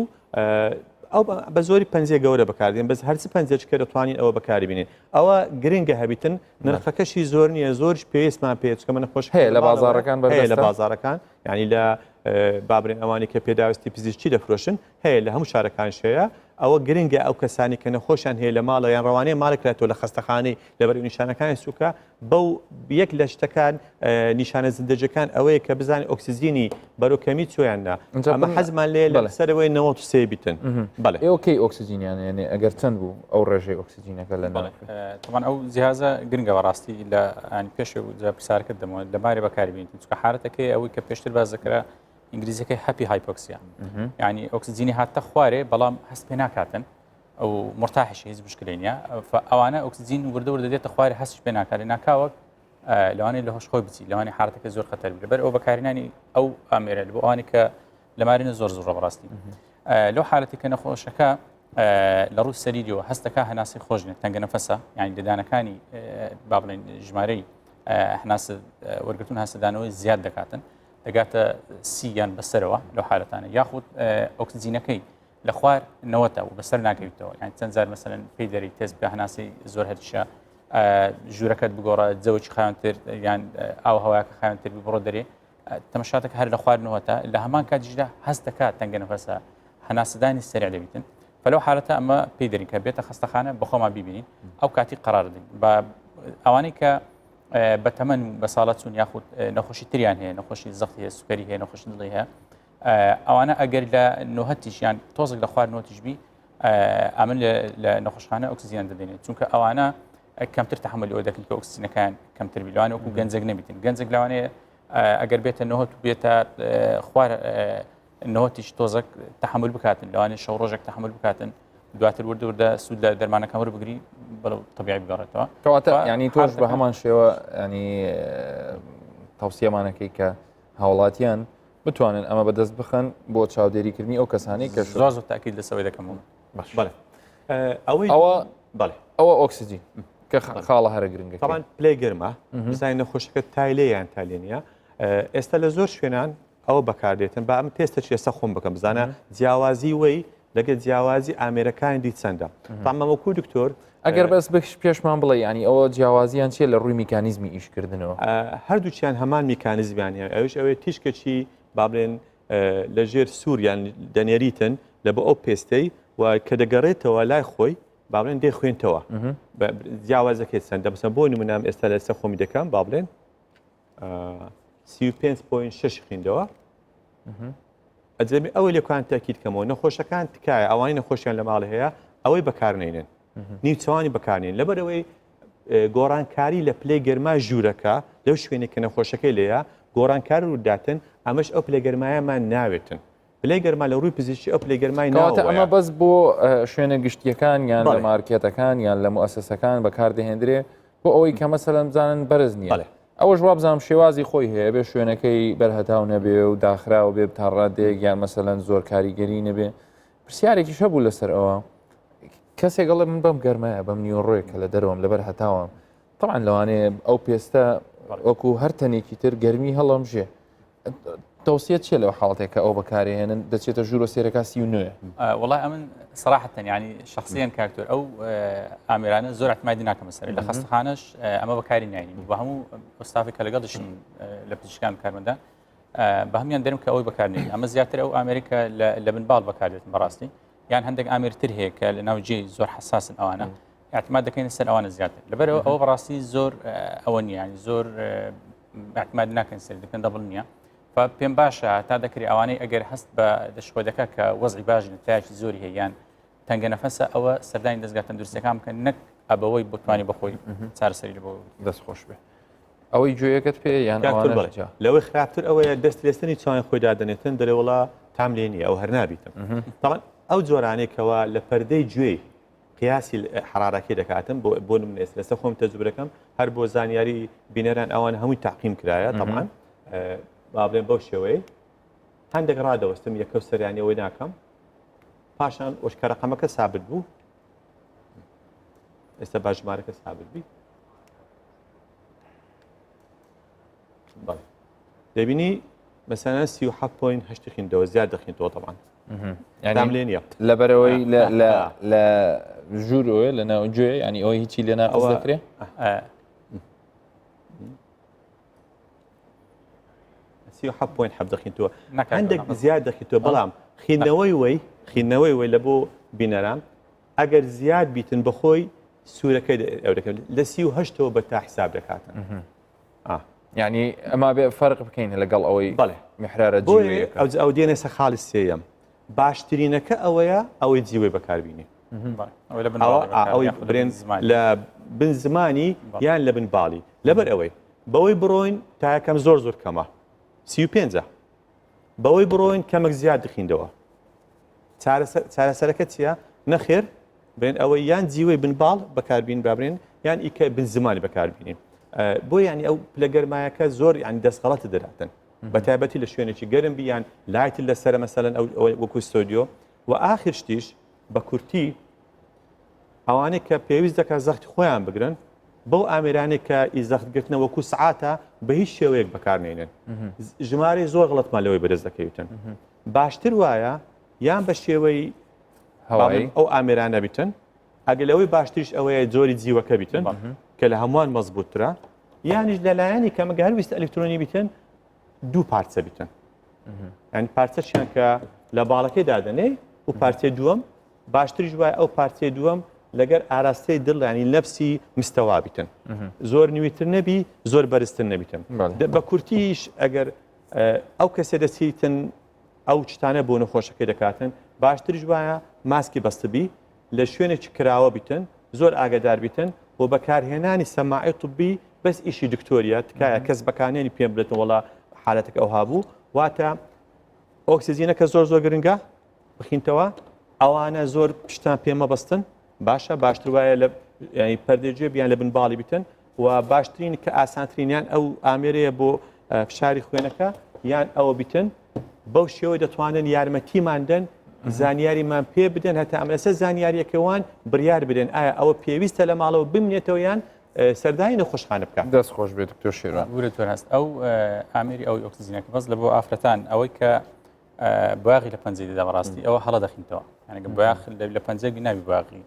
ئەو بە زۆری پەنجێ گەورە بەکاردێن بەس هەرچی پەنجێککە دەتوانین ئەوە بەکاری بینین ئەوە گرنگە هەبیتن نرخەکەشی زۆر نییە زۆرش پێویستمان پێچکە منە خۆش هەیە لە بازارەکان لە بازارەکان ینی لە بابرین ئەوانی کە پێداویستی پزیشکی دەفرۆشن هەیە لە هەموو شارەکان شەیە ئەوە گرنگە ئەو کەسانی کە نەخۆشیان هەیە لە ماڵە یان ڕەوانەیە ماڵێکرێتەوە لە خەستەخانەی لەبەر نیشانەکانی سوکە بەو یەک لە شتەکان نیشانە زیندەجەکان ئەوەیە کە بزانانی ئۆکسسیجینی بەرەوکەمی چۆیاننا ئەمە حەزمان لێ لەسەرەوەی 93 بیتن بەڵێ ئێوەکەی ئۆکسسیجینیان یعنی ئەگەر چەند بوو ئەو ڕێژەی ئۆکسسیجینەکە لە تەمان ئەو جیهازە گرنگە بەڕاستی لە پێش پرسیارکە دەمەوە لەبارەی بەکاربیین چکە حالەتەکەی ئەوەی کە پێشتر باز دەکرا ئینگلیزیەکەی هەپی هایپۆکسیا ینی ئۆکسسیجینی هاتە خوارێ بەڵام هەست پێ ناکاتن ئەو مرتاحشی هیچ مشکلێنە ئەوانە ئۆکسسیجین وردە دێتە خوارێ هەستش پێ ناکات ناکاوە لەوانەیە لە هۆش خۆی بچی لەوانی حالەتەکە زۆر خەتەر بێت ئەو بەکارهێنانی ئەو ئامێرە بۆ ئەوانی کە لەمارینە زۆر زۆر بەڕاستی لەو حالەتی کە نەخۆشەکە لە ڕووی سەریریەوە هەستەکە هەناسی خۆشنێت تەنگە نەفەسە یانی دەدانەکانی با بڵێن ژمارەی هەناس وەرگتون هەستەدانەوەی زیاد دەکاتن دەگاتە سییان بەسەرەوە لەو حالەتانە یاخود ئۆکسسیجینەکەی لە خوار نەوەتە و بەسەر ناکەویتەوە یان چەند جار مەسەلەن پێی دەری تێست بە هەناسی زۆر هەرشە ژوورەکەت بگۆڕە جەوەی خاوێنتر یان ئاو هەوایەکە خاوێنتر بڕۆ دەرێ تەمەشاتێک هەر لە خواردنەوەتە لە هەمان کاتیشدا هەست دەکات تەنگە نەفەسە هەناسەدانی سەریع دەبیتن فلەو حالەتە ئەمە پێی دەرین کە بێتە خەستەخانە بەخۆمان ببینین ئەو کاتی قەرار دەین بە ئەوانەی کە بە تەمەن و بە ساڵەت چوون یاخود نەخۆشی تریان هەیە نەخۆشی زەختی هەیە سوکەری هەیە نەخۆشی دڵی هەیە ئەوانە ئەگەر لە نۆهەتیشیان تۆزێک لە خوارد نۆتیشبی ئەمن لە نەخۆشخانە ئۆکسسیجین دەدەنێت چونکە ئەوانە کەمتر تەحمل ئەوە دەکەن کە ئۆکسسیجینەکان کەمتر بی لەوانە وەکو گەنجەک نەبیتن گەنجێک لەوانەیە ئەگەر بێتە نۆهەت و بێتە خوار نۆهەتیش تۆزێک تەحمل بکاتن لەوانەیە شەو ڕۆژێک تەحمل بکاتن دواتر وردە سوود لە دەرمانەکان وەربگری بەڵێ طبیعی بگەڕێتەوە کەواتە ینی تۆش بە هەمان شێوە ینی تاوسیەمانەکەی کە هاوڵاتیان بتوانن ئەمە بەدەست بخەن بۆ چاودێریکردنی ئەو کەسانی کە زۆر تاکید لەسەوەی دەکەمەوە بەڵێ ئەوە ئۆکسسیجین کە خاڵە هەرە گرنگە تاوان پلەی گەرمە بزانین نەخۆشەکە تایلەیان تالێنە ئێستا لە زۆر شوێنان ئەوە بەکاردێتن با ئەم تێستەی ئێستا خۆم بکەم بزانە جیاوازی وەی لەگە جیاوازی ئامێرەکانی دی چەندە تامەوەکو دکتۆر ئەگەر بەس پێشمان بڵێ ینی ئەوە جیاوازیان چیە لە ڕووی میکانیزمی ئیشکردنەوە هەردووچیان هەمان میکانیزمیانە ئەوش ئەوەیە تیشکەچی با بڵێن لە ژێر سووریان دەنێریتن لە بە ئەو پێستەی و کە دەگەڕێتەوە لای خۆی با بڵێن دێ خوێنتەوە جیاوازەکەی چەندە بەسە بۆ نمونام ئێستا لەسەر خۆمی دەکەم با بڵێن 35.6 خوێندەوە ئەجەمی ئەوەی لێکوان تاکید کەمەوە نەخۆشەکان تکایە ئەوانی نەخۆشیان لە ماڵ هەیە ئەوەی بەکارنێنن نیوچوانی بەکارنێن لەبەرەوەی گۆڕانکاری لە پلەی گەرما ژوورەکە لەو شوێنێک کە نەخۆشەکەی لێیە گۆڕانکار ڕووداتن ئەمەش ئەو پلەی گەرمایەمان ناوێتن پلەی گەرما لە ڕووی پزیشکی ئەو پلەی گەرمای ناوە ئەمە بەس بۆ شوێنە گشتیەکان یان لە مارکێتەکان یان لە مؤسسەکان بەکاردەهێنرێ بۆ ئەوەی کە مەسەلەن بزانن بەرز نییە ئەوەش وابزانام شێوازی خۆی هەیە بێ شوێنەکەی بەرهەتاو نەبێ و داخراوە بێ تاڕادێک یان مەسەلەن زۆر کاریگەری نەبێ پرسیارێکی شەبوو لەسەر ئەوە کەسێک گەڵێ من بەم گەرمایە بەم نیوەڕۆیە کە لە دەرەوەم لەبەر هەتاوم طبعا لەوانەیە ئەو پێستە وەکو هەر تەنێکی تر گەرمی هەڵەمژێ تەوسیەت چێ لەو حاڵاتێک کە ئەو بەکارهێنن دەچێتە ژوورە سێرەکە 39 والله ئەمن صراحة يعني شخصيا كاكتور أو ئامێرانە زۆر احتمادی ناکەم سەر لە خەستەخانەش ئەمە بەکاری ناینی بە هەموو ئۆستافێک کە لەگەڵشن لە پزیشکان کارمەندە بە هەمیان دەرم کە ئەوی بەکارنی ئەمە زیاتر ئەو ئامریکا لە بنباڵ بەکارێتن بەڕاستی یان هەندێک ئامێرتر هەیە کە لە ناوجێ زۆر حساسن ئەوانە احتمال دەکەین سەر ئەوانە زیاتر لەبەر ئەوە بەڕاستی زۆر ئەوە نیە ینی زۆر احتمال ناکەین سەر دەکەن دەبڵ نییە پێم باشە تا دەکری ئەوانەی ئەگەر هەست بە دەشخۆ دەکە کە وەزعی باشی نتایجی زۆری هەیەیان تەنگە نەفەسە ئەوە سەردانی دەستگا تەندروستیەکان بکەن نەک ئەبەوەی بتوانانی بەخۆی چارەسەری لە بۆ دەست خۆش بێ ئەوەی گوێیەکەت پێ یان لەوەی خراپتر ئەوەیە دەست لێستنی چوان خۆی دادەنێتن دەرێ وڵا تام لێ نیە ئەو هەر نابیتم تاوان ئەو جۆرانێکەوە لە پەردەی گوێ قیاسی حرارەکەی دەکاتم بۆ نمونێت لەسە خۆم تەجروبەکەم هەر بۆ زانیاری بینەران ئەوان هەمووی تاقیم کرایە تەمان با بڵێن بەو شێوەیە هەندێک ڕادەوەستم یەکە سەریانەوەی ناکەم پاشان وشکە ڕقەمەکە سابت بوو ئێستا باژمارەکە سابت بی دەبینی مەسەلەن 37.8 خیندەوە زیاد دەخینەوە تەمان دام لێ نییە لەبەرەوەی لە ژوورۆە لە ناو گوێ ینی ئەوەی هیچی لێ ناقز دەکرێت دەخینەوە هەندێک زیاد دەخیتەوە بەڵام خینەوەی وی لە بۆ بینەران ئەگەر زیاد بیتن بەخۆی سوورەکەی ئەو دەکەن لە 38ەوە بە تا حساب دەکاتن یعنی ئەما بێ فەرق بکەین لەگەڵ ئەوەی میحرارە ئەو دێنێ سە خاڵی سێەم باشترینەکە ئەوەیە ئەوەی جیوەی بەکاربینی ئەوەی برێن لە بن زمانی یان لە بن باڵی لەبەر ئەوەی بەوەی بڕۆین تا یەکەم زۆر کەمە 35 بەوەی بڕۆین کەمێک زیاد دخیندەوە چارەسەرەکە چییە نەخێر بێن ئەوەی یان جیوەی بنباڵ بەکاربین بابرێن یان ئیکە بن زمانی بەکاربینین بۆ ینی ئەو لە گەرمایەکە زۆر ینی دەستخەڵەتە دەراتن بە تایبەتی لە شوێنێکی گەرم بیان لایتی لەسرە مەسەلەن ئەو وەکو ستۆدیۆ و ئاخر شتیش بە کورتی ئەوانەی کە پێویست دەکات زەختی خۆیان بگرن بەو ئامێرانێک کە ئیزەختگرتنە وەکو سعاتە بە هیچ شێوەیەک بەکارنێنن ژمارە زۆر غڵەتمان لەوەی بەدەست دەکەوتن باشتر وایە یان بە شێوەی هەوایی ئەو ئامێرانە بیتن ئەگەلەوەی باشتریش ئەوەیە جۆری جیوەکە بیتن کە لە هەمووان مەزبوطترە یانیش لەلایەنی کەمەگە هەرویست ئەلکترۆنی بیتن دوو پارچە بیتن ئەنی پارچەشیان کە لە باڵەکەی دادنێ و پارچێ دووەم باشتریش وایە ئەو پارچێ دووەم لەگەر ئاراستەی دڵ ینی نەفسی مستەوا بیتن زۆر نوێتر نەبی زۆر بەرزتر نەبیتن بە کورتیش ئەگەر ئەو کەسێ دەچیتن ئەو چتانە بۆ نەخۆشەکەی دەکاتن باشتریش وایە ماسکی بەستبی لە شوێنێکی کراوە بیتن زۆر ئاگادار بیتن بۆ بەکارهێنانی سەماعی طبی بەس ئیشی دکتۆریە تکایە کەس بەکانێنی پێم بڵێتن وڵا حالەتێک ئەو هابوو واتە ئۆکسیجینەکە زۆر گرنگە بخینتەوە ئەوانە زۆر پشتان پێمە بەستن باشە باشتر وایە لە پەردێجێ بیان لە بنباڵی بیتن و باشترین کە ئاسانترینیان ئەو ئامێرەیە بۆ فشاری خوێنەکە یان ئەوە بیتن بەو شێوەی دەتوانن یارمەتیماندن زانیاریمان پێ بدەن هەتا ئەمەسە زانیاریەکەوان بڕیار بدەن ئایا ئەوە پێویستە لە ماڵەوە بمنێتەوە یان سەردانی نەخۆشخانە بکات دەست خۆش بێت دکتۆر شێران ورتۆر هەست ئەو ئامێری ئەوی ئۆکسیجینەکە بەس لە بۆ ئافرەتان ئەوەی کە باغی لە پەنجەی دەدا بەڕاستی ئەوە هەڵە دەخینەوە یانەگە باغ لە پەنجەی ناوی باغی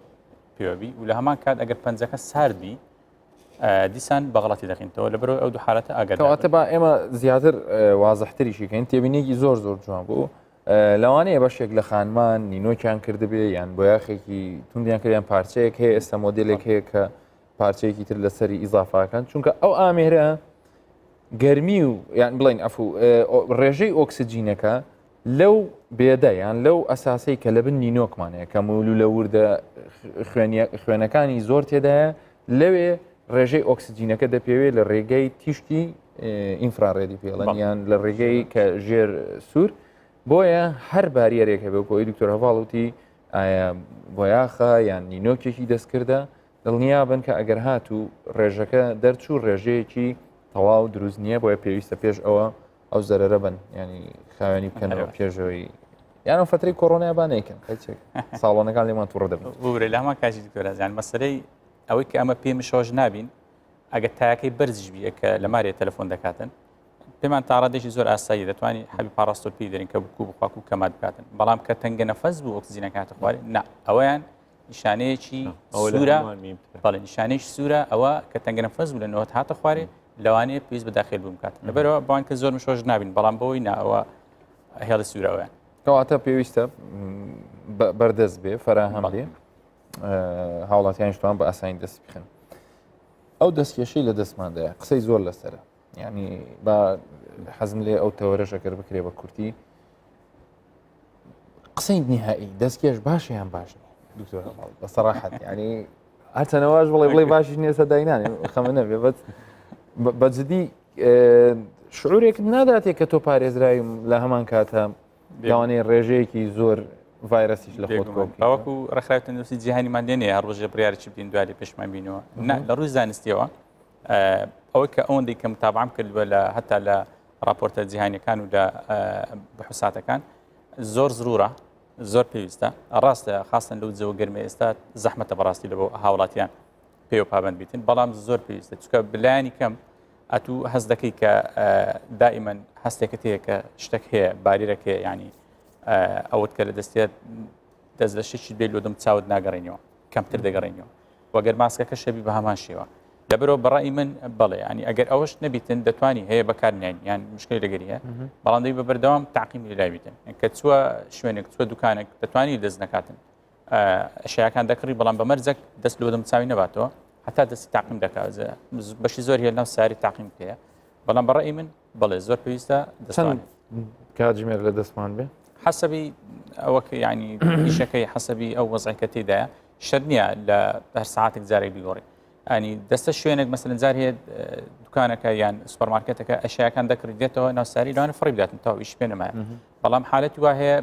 پێوەبی و لە هەمان کات ئەگەر پەنجەکە ساردبی دیسان بەغڵاتی دەخینەوە لەبەرەوە ئەو دوو حالەتە ئاگادارکەواتە با ئێمە زیاتر وازەحتریشیکەین تێبینێکی زۆر جوان بوو لەوانەیە بەشێک لە خانمان نینۆکیان کردبێ یان بۆ یاخێکی توندیان کردیان پارچەیەک هەیە ئێستا مۆدلێک هەیە کە پارچەیەکی تر لەسەری ئیزافاکەن چونکە ئەو ئامێرە گەرمی و یان بڵین ئەفو ڕێژەی ئۆکسجینەکە لەو بێدە یان لەو ئەساسەی کە لە بن نینۆکمانەیە کە مولو لە وردە خوێنەکانی زۆر تێدایە لەوێ ڕێژەی ئۆکسجینەکە دەپێوێت لە ڕێگەی تیشتی ئینفراڕێدی پێڵەن یان لە ڕێگەی کە ژێر سوور بۆیە هەر باریەرێک هەبێ بۆی دکتۆر هەواڵوتی ئایا بۆیاخە یان نینۆکێکی دەستکردە دڵنیا بن کە ئەگەر هات و ڕێژەکە دەرچوو ڕێژەیەکی تەواو دروست نییە بۆیە پێویستە پێش ئەوە ئەو زەرەرە بن ینی خاوێنی بکەنەوە پێشەوەی یان فترەی کۆڕۆنایبانەیەکەن ساڵۆنەکان لێمان تووڕە دەبن ورە لە هەمان کاژی دکتۆرازیان مەسەرەی ئەوەی کە ئەمە پێمشۆژ نابین ئەگە تایەکەی بەرزش بیە کە لە مارێ تەلەفۆن دەکاتن پێمان تاڕادێکی زۆر ئاسایی دەتوانانی حەبی پاراستۆل پێی دەرین کە بکو بخواکو کەمات بکاتن بەڵام کە تەنگە نەفەس بوو ئۆکسجینەکاتە خوارێ نا ئەوەیان نیشانەیەکی سوورە بەڵێ نیشانەیەکی سوورە ئەوە کە تەنگە نەفەس بوو لە نەوەت هاتە خوارێ لەوانەیە پێویست بە داخل بووم کات لەبەرەوە بەوان کە زۆر مشۆژ نابین بەڵام بەوەی ناوە هێڵی سوورەوەیان کەواتە پێویستە بەردەست بێ فراهەم بێ هاوڵاتیان شتوان بە ئاسانی دەست بخن ئەو دەستکێشەی لە دەستماندایە قسەی زۆر لەسرە ینی با حەزم لێ ئەو تەوەرەشەکە بکرێ بە کورتی قسەی نهایی دەستکێش باشە یان باش دکتۆر بە سەراحەت ینی هەرچەنەوەش بڵێ باشیش نییە سەداینانێ خەمە نەبێ بەجددی شعورێک ناداتێت کە تۆ پارێزراوی لە هەمان کاتە داوانەیە ڕێژەیەکی زۆر ڤایرەسیش لە خۆت باوەکو ڕێکخراوی تەندروستی جیهانیمان دێنێ هەر ڕۆژێ بڕیارێکی بدین دوای پێشمان بینەوە لە ڕووی زانستیەوە ئەوەی کە ئەوەندەی کە متابعام کردووە لە هەتا لە راپۆرتە جیهانیەکان و لە بەحوساتەکان زۆر زرورە زۆر پێویستە ڕاستە خاستن لەو جەوە گەرمە ئێستا زەحمەتە بەڕاستی لە بۆ هاوڵاتیان پێ و پابند بیتن بەڵام زۆر پێویستە چکە بلایانی کەم ئەتوو هەست دەکەی کە دائیمەن هەستێکت هەیە کە شتێک هەیە باریرەکە ینی ئەوت کە لە دەستێت دەست لە شتێکی بێ لۆدەم چاوت ناگەڕێنەوە کەمتر دەگەڕێنەوە وەگەر ماسکەکە شەبی بە هەمان شێوە لەبەرەوە بەڕای من بڵێ ینی ئەگەر ئەوەش نەبیتن دەتوانی هەیە بەکارنیان یان مشکلی لەگەری هەیە بەڵام دەی بە بەردەوام تاقیم لای بیتن کە چووە شوێنێک چووە دوکانێک دەتوانی دەست نەکاتن ئەشیاکان دەکڕی بەڵام بە مەرجەک دەست لۆدەم چاوی نەباتەوە هەتا دەستی تاقیم دەکات بەشی زۆر هێ ناو ساری تاقیم پێەیە بەڵام بەڕای من بڵێ زۆر پێویستە دەستوانێت کاتژمێر لە دەستمان بێ حسبی ئەوە ینی ئیشەکەی حسبی ئەو وەزعیکە تێدایە شەر نییە لە هەر ساعتێک جارێک بیگۆڕی ئەنی دەستە شوێنێک مەسەن جار هەیە دوکانەکە یان سوپەرمارکێتەکە ئەشیاکان دەکرێت دێتەوە ناوساری لەوانە فڕی بداتن تاو ئیش پێ نەمایە بەڵام حالەتی وا هەیە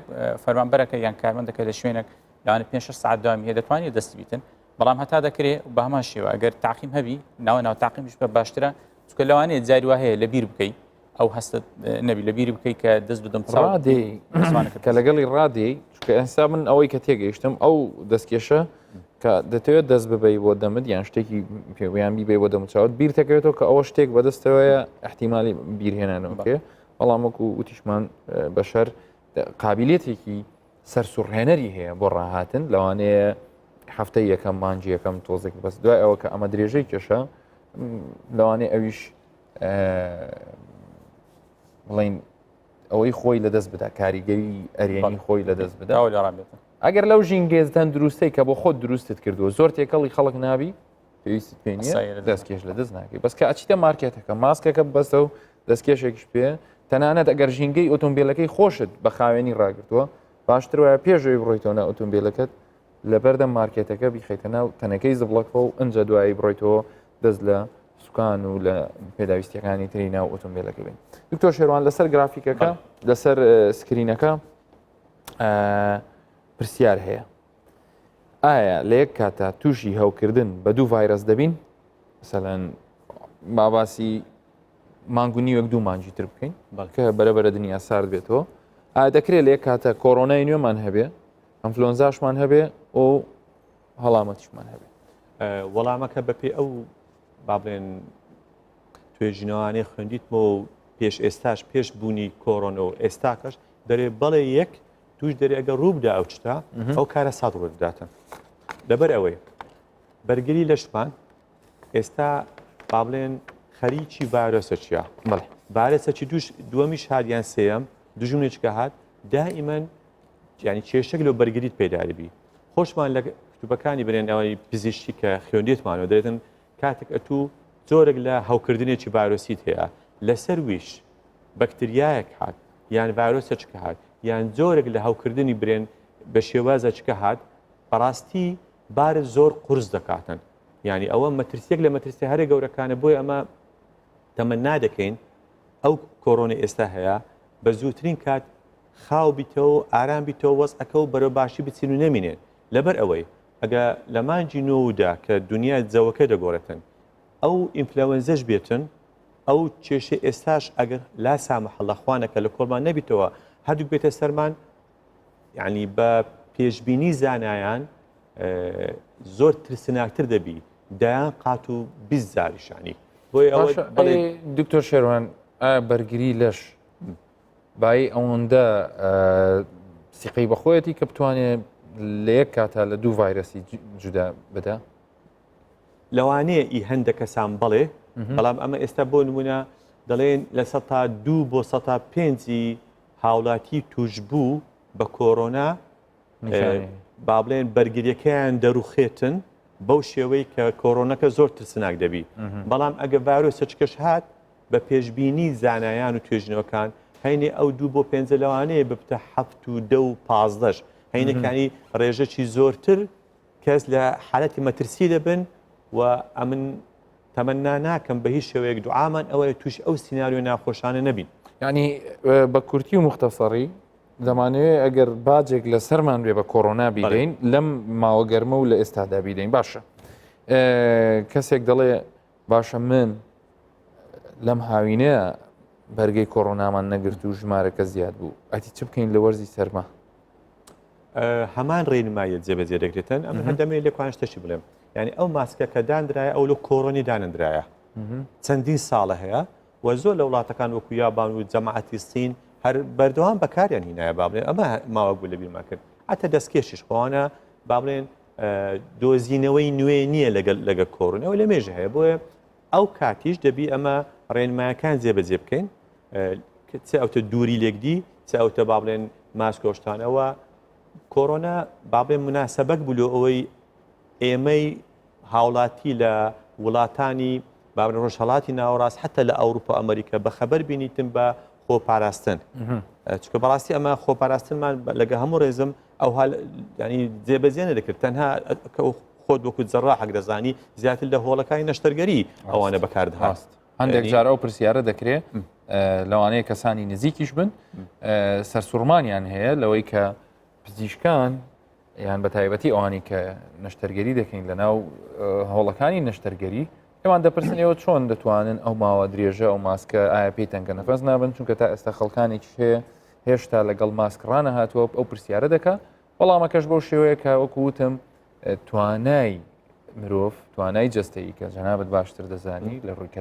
فەرمانبەرەکە یان کارمەندەکە لە شوێنێک لەوانە 5 ساعت داوامی هەیە دەتوانێت دەستی بیتن بەڵام هەتا دەکرێت بە هەمان شێوە ئەگەر تاقیم هەبی ناو تاقیمیش بە باشترە چکە لەوانەیە جاری وا هەیە لە بیر بکەیت ئەو هەستت نەبی لە بیری بکەیت کە دەست بدەم ڕادێ کە لەگەڵی ڕادێ چکە ئەستا من ئەوەی کە تێگەیشتم ئەو دەستکێشە کە دەتەوێت دەست ببەی بۆ دەمت یان شتێکی پێویان بیبێ بۆ دەمچوت بیر تەکەوێتەوە کە ئەوە شتێک بەدەستەوەیە احتیممالی بیرهێنانەوەکێ بەڵام وەکو وتیشمان بەشەر قابلیەتێکی سەرسوڕهێنەری هەیە بۆ ڕاهاتن لەوانەیە هەفتەی یەکەم مانجی یەکەم تۆزێک بەس دوای ئەوە کە ئەمە درێژەی کێشە لەوانەیە ئەویش بڵین ئەوەی خۆی لەدەست بدا کاریگەری ئەرێنی خۆی لەدەست بدا ئەگەر لەو ژینگێزدان دروستەی کە بۆ خۆت دروستت کردووە زۆر تێکەڵی خەڵک نابی پێویست پێ نییە دەستکێش لە دەست ناکەی بەس کە ئەچیتە مارکێتەکە ماسکەکە بەستە و دەستکێشێکیش پێ تەنانەت ئەگەر ژینگەی ئۆتۆمبیلەکەی خۆشت بە خاوێنی ڕاگرتووە باشتر وایە پێشەوەی بڕۆیتەوە ناو ئۆتۆمبیلەکەت لەبەردەم مارکێتەکە بیخیتە ناو تەنەکەی زبڵەکەەوە و ئەنجە دوایی بڕۆیتەوە دەست لە سوکان و لە پێداویستیەکانی تری ناو ئۆتۆمبیلەکە بین دکتۆر شێروان لەسەر گرافیکەکە لەسەر سکرینەکە پرسیار هەیە ئایا لە یەک کاتە تووشی هەوکردن بە دوو ڤایرەس دەبین مثلەن باباسی مانگونی وەک دوو مانجی تر بکەین کە بەرەبەرە دنیا سارد بێتەوە ئایا دەکرێت لە یەک کاتە کۆڕۆنای نوێمان هەبێ ئەنفلۆنزاشمان هەبێ و هەڵامەتیشمان هەبێ وەڵامەکە بەپێ ئەو با بڵێن توێژینەوانەی خوێندیتمەوە و پێش ئێستاش پێش بوونی کۆڕۆنەوە ئێستاکەش دەرێ بەڵێ یەک توش دەرێ ئەگە ڕوو بدا ئەو چتا ئەو کارە سات ڕۆ بداتە لەبەر ئەوەی بەرگری لەشمان ئێستا با بڵێن خەریکی ڤایرۆسە چیە ڤایرۆسەکی دووەمیش هاریان سێەم دوژمنێککە هات دائیمەن ینی کێشەک لەو بەرگریت پێداریبی خۆشمان لە کتوبەکانی برێن ئەوەی پزیشتی کە خوێندێتمانەوە دەێتن کاتێک ئەتوو زۆرێک لە هەوکردنێکی ڤایرۆسیت هەیە لەسەر ویش بەکتریایەک هات یان ڤایرۆسەچکە هات یان زۆرێک لە هەوکردنی برێن بە شێوازە چکە هات بەڕاستی بارە زۆر قورس دەکاتن ینی ئەوە مەترسیەک لە مەترسی هەرێ گەورەکانە بۆی ئەمە تەمە نادەکەین ئەو کۆڕۆنی ئێستا هەیە بە زووترین کات خاو بیتەوە ئارام بیتەوە وەزعەکە و بەرە باشی بچین و نەمینێن لەبەر ئەوەی ئەگە لە مانجی نۆدا کە دنیا جەوەکە دەگۆڕێتن ئەو ئینفلەوەنزەش بێتن ئەو کێشە ئێستاش ئەگەر لا سامەحەڵەخوانەکە لە کۆڵمان نەبیتەوە هەردوو بێتە سەرمان یعنی بە پێشبینی زانایان زۆر ترسناکتر دەبی دایان قات و 20 زاریشانی بۆی ئەوە دکتۆر شێروان بەرگری لەش بای ئەوەندە سیقی بەخۆیەتی کە بتوانێت لە یەک کاتە لە دوو ڤایرەسی جودا بدە لەوانەیە ئی هەندێک کەسان بڵێ بەڵام ئەمە ئێستا بۆ نمونە دەڵێن لە 2 بۆ 5 هاوڵاتی توش بوو بە کۆرۆنا با بڵێن بەرگریەکەیان دەروخێتن بەو شێوەی کە کۆرۆنەکە زۆر ترسناک دەبی بەڵام ئەگە ڤایرۆسە چکەش هات بە پێشبینی زانایان و توێژنەوەکان هەینێ ئەو 2 بۆ 5 لەوانەیە ببتە 7 و 10 و 15 هەینەکانی ڕێژەی زۆرتر کەس لە حالەتی مەترسی دەبن و ئەمن تەمەنا ناکەم بە هیچ شێوەیەک دوعامان ئەوەیە توش ئەو سیناریۆ ناخۆشانە نەبین ینی بە کورتی و مختەسەڕی دەمانەوێت ئەگەر باجێک لە سەرمان بێ بە کۆرۆنا بیدەین لەم ماوەگەرمە و لە ئێستادا بیدەین باشە کەسێک دەڵێ باشە من لەم هاوینەیە بەرگەی کۆرۆنامان نەگرت و ژمارەکە زیاد بوو ئەتی چ بکەین لە وەرزی سەرما هەمان ڕێنمایە جێبەجێ دەکرێتن ئەم هەندەمێ لێکوانش تەشی بڵێم یعنی ئەو ماسکە کە دانرایە ئەو لە کۆڕۆنی دانندرایە چەندین ساڵە هەیە و زۆر لە وڵاتەکان وەکو یابان و جەماعەتی سین هەر بەردەوام بەکاریان هینایە با بڵێن ئەمە ماوە بوو لە بیرمان کرد حتى دەستکێشیش خۆوانە با بڵێن دۆزینەوەی نوێ نییە لەگە کۆڕونەوە لە مێژە هەیە بۆیە ئەو کاتیش دەبی ئەمە ڕێنمایەکان جێبەجێ بکەین چ ئەوتە دووری لێکدی چ ئەوتە با بڵێن ماسکۆشتانەوە کۆرۆنا با بڵێن مناسەبەک بوو لە ئەوەی ئێمەی هاوڵاتی لە وڵاتانی با بڵێن ڕۆژهەڵاتی ناوەڕاست حتى لە ئەوروپا ئەمریکا بەخەبەر بینیتم بە خۆپاراستن چکە بەڕاستی ئەمە خۆپاراستنمان لەگە هەموو ڕێزم ئەو ینی جێبەجێ نەدەکرد تەنها خۆت وەکو جەڕاحێک دەزانی زیاتر لە هۆڵەکانی نەشتەرگەری ئەوانە بەکاردهاست هەندێک جار ئەو پرسیارە دەکرێت لەوانەیە کەسانی نزیکیش بن سەرسوورمانیان هەیە لەوەی کە پزیشکان یان بە تایبەتی ئەوانی کە نەشتەرگەری دەکەین لە ناو هۆڵەکانی نەشتەرگەری ئێوان دەپرسن ئێوە چۆن دەتوانن ئەو ماوە درێژە ئەو ماسکە ئایا پێی تەنگە نەفەس نابن چونکە تا ئێستا خەڵکانێکی هەیە هێشتا لەگەڵ ماسکڕانە هاتووە ئەو پرسیارە دەکا وەڵامەکەش بەو شێوەیە کە وەکو وتم توانای مرۆڤ توانای جەستەیی کە جەنابەت باشتر دەزانی لە ڕووی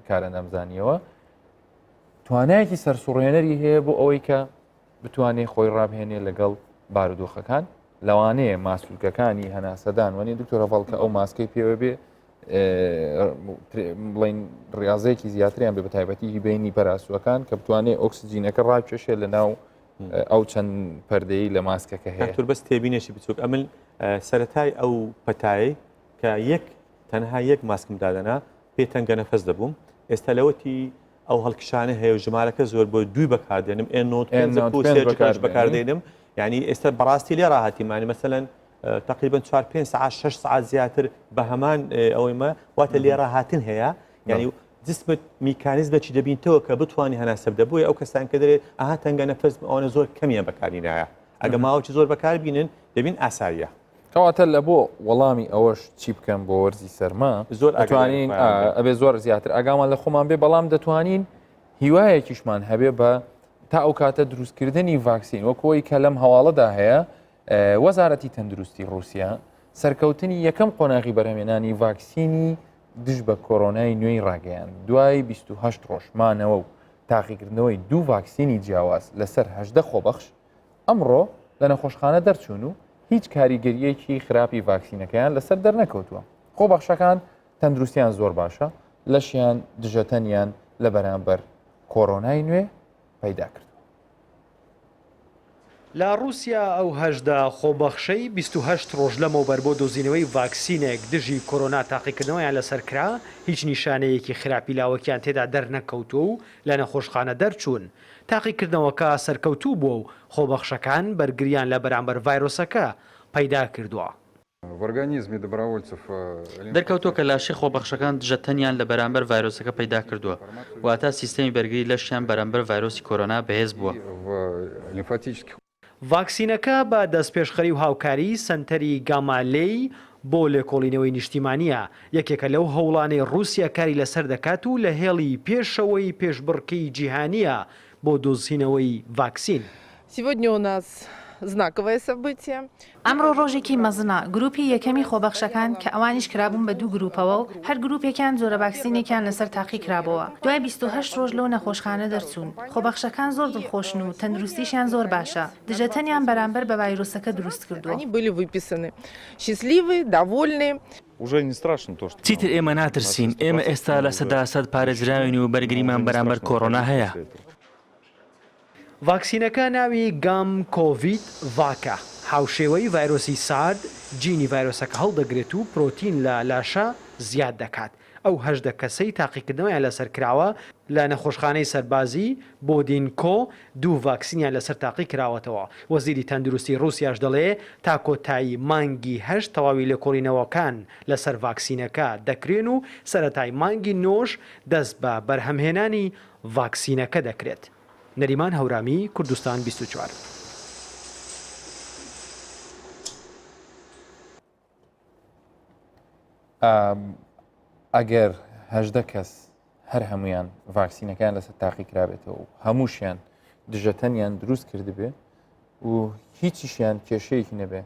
کارە نەمزانیەوە توانایەکی سەرسوڕهێنەری هەیە بۆ ئەوەی کە بتوانێت خۆی ڕابهێنێ لەگەڵ بارودۆخەکان لەوانەیە ماسوولکەکانی هەناسەدان وەنی دکتۆرە ڤەڵکە ئەو ماسکەی پێوە بێ بڵین ڕاضەیەکی زیاتریان بێ بە تایبەتی بینی پەراسوەکان کە بتوانێت ئۆکسسیجینەکە ڕاکێشێت لە ناو ئەو چەند پەردەی لە ماسکەکە هەیە تور بەس تێبینێکی بچووک ئەمن سەرەتای ئەو پەتایی کە تەنها یەک ماسکم دادەنا پێ تەنگە نەفەس دەبووم ئێستا لەوەتی ئەو هەڵکشانە هەیە و ژمارەکە زۆر بۆ دوی بەکاردێنم بەکاردێنم یعنی ئێستا بەڕاستی لێ ڕاهاتیمانی مەسەلەن تقریبا 4-5 ساعت 6 ساعت زیاتر بە هەمان ئەوەیمە واتە لێ ڕاهاتن هەیە یعنی جسمت میکانیزمێکی دەبینتەوە کە بتوانانی هەناسەب دەبووە ئەو کەسان کە دەرێت ئاها تەنگە نەفەس ئەوانە زۆر کەمیان بەکارینایە ئەگە ماوەی زۆر بەکار بینن دەبین ئاساییە کەواتە لە بۆ وەڵامی ئەوەش چی بکەم بۆ وەرزی سەرما زۆر دەتوانین ئەبێ زۆر زیاتر ئاگامان لە خۆمان بێ بەڵام دەتوانین هیوایەکیشمان هەبێ بە تا ئەو کاتە دروستکردنی ڤاکسین وەکەوەی کە لەم هەواڵەدا هەیە وەزارەتی تەندروستی رووسیا سەرکەوتنی یەکەم قۆناغی بەرهەمێنانی ڤاکسینی دژ بە کۆرۆنای نوێی ڕاگەیان دوای 28 ڕۆژمانەوە و تاقیکردنەوەی دوو ڤاکسینی جیاواز لەسەر 18 خۆبەخش ئەمڕۆ لە نەخۆشخانە دەرچوون و هیچ کاریگەریەکی خراپی ڤاکسینەکەیان لەسەر دەرنەکەوتووە خۆبەخشەکان تەندروستیان زۆر باشە لەشیان دژەتەنیان لە بەرامبەر کۆرۆنای نوێ پەیدا کرد. لە رووسیا ئەو هەشدا خۆبەخشەی 28 ڕۆژ لەمەوبەر بۆ دۆزینەوەی ڤاکسینێک دژی کۆرۆنا تاقیکردنەوەیان لەسەر کرا هیچ نیشانەیەکی خراپی لاوەکیان تێدا دەرنەکەوتووە و لە نەخۆشخانە دەرچوون تاقیکردنەوەکە سەرکەوتوو بووە و خۆبەخشەکان بەرگریان لە بەرامبەر ڤایرۆسەکە پەیدا کردووە. دەرکەوتۆ کە لاشی خۆبەخشەکان دژەتەنیان لە بەرامبەر ڤایرۆسەکە پەیدا کردووە واتە سیستەمی بەرگری لەشیان بەرامبەر ڤایرۆسی کۆرۆنا بەهێز بووە. ڤاکسینەکە بە دەستپێشخەری و هاوکاری سنتەری گامالێی بۆ لێکۆڵینەوەی نیشتیمانیە یەکێکە لەو هەوڵانەی رووسیا کاری لەسەر دەکات و لە هێڵی پێشەوەی پێشبڕکەی جیهانیە بۆ دۆزینەوەی ڤاکسین. Сегодня у нас знаковое событие. ئەمڕۆ ڕۆژێکی مەزنە گروپی یەکەمی خۆبەخشەکان کە ئەوانیش کرابوون بە دوو گروپەوە و هەر گروپێکیان جۆرە ڤاکسینێکیان لەسەر تاقی کرابەوە دوای 28 ڕۆژ لەو نەخۆشخانە دەرچوون خۆبەخشەکان زۆر دڵخۆشن و تەندروستیشیان زۆر باشە دژەتەنیان بەرامبەر بە ڤایرۆسەکە دروست کردووە. Они были выписаны. Счастливые, довольные. چیتر ئێمە ناترسین ئێمە ئێستا لە سەداسەد پارێزراوین و بەرگریمان بەرامبەر کۆڕۆنا هەیە. ڤاکسینەکە ناوی گام کۆڤید ڤاکە هاوشێوەی ڤایرۆسی سارد جینی ڤایرۆسەکە هەڵدەگرێت و پرۆتین لە لاشە زیاد دەکات. ئەو هەژدە کەسەی تاقیکردنەوەیان لەسەر کراوە لە نەخۆشخانەی سەربازی بۆدینکۆ دوو ڤاکسینیان لەسەر تاقی کراوەتەوە. وەزیری تەندروستی رووسیاش دەڵێ تا کۆتایی مانگی هەشت تەواوی لە کۆڕینەوەکان لەسەر ڤاکسینەکە دەکرێن و سەرەتای مانگی نۆش دەست بە بەرهەمهێنانی ڤاکسینەکە دەکرێت. نەریمان هەورامی کوردستان 24. ئەگەر هەژدە کەس هەر هەمویان ڤاکسینەکان لەسەر تاقی کرابێتەوە و هەمووشیان دژەتەنیان دروست کردبێ و هیچیشیان کێشەیەکی نەبێ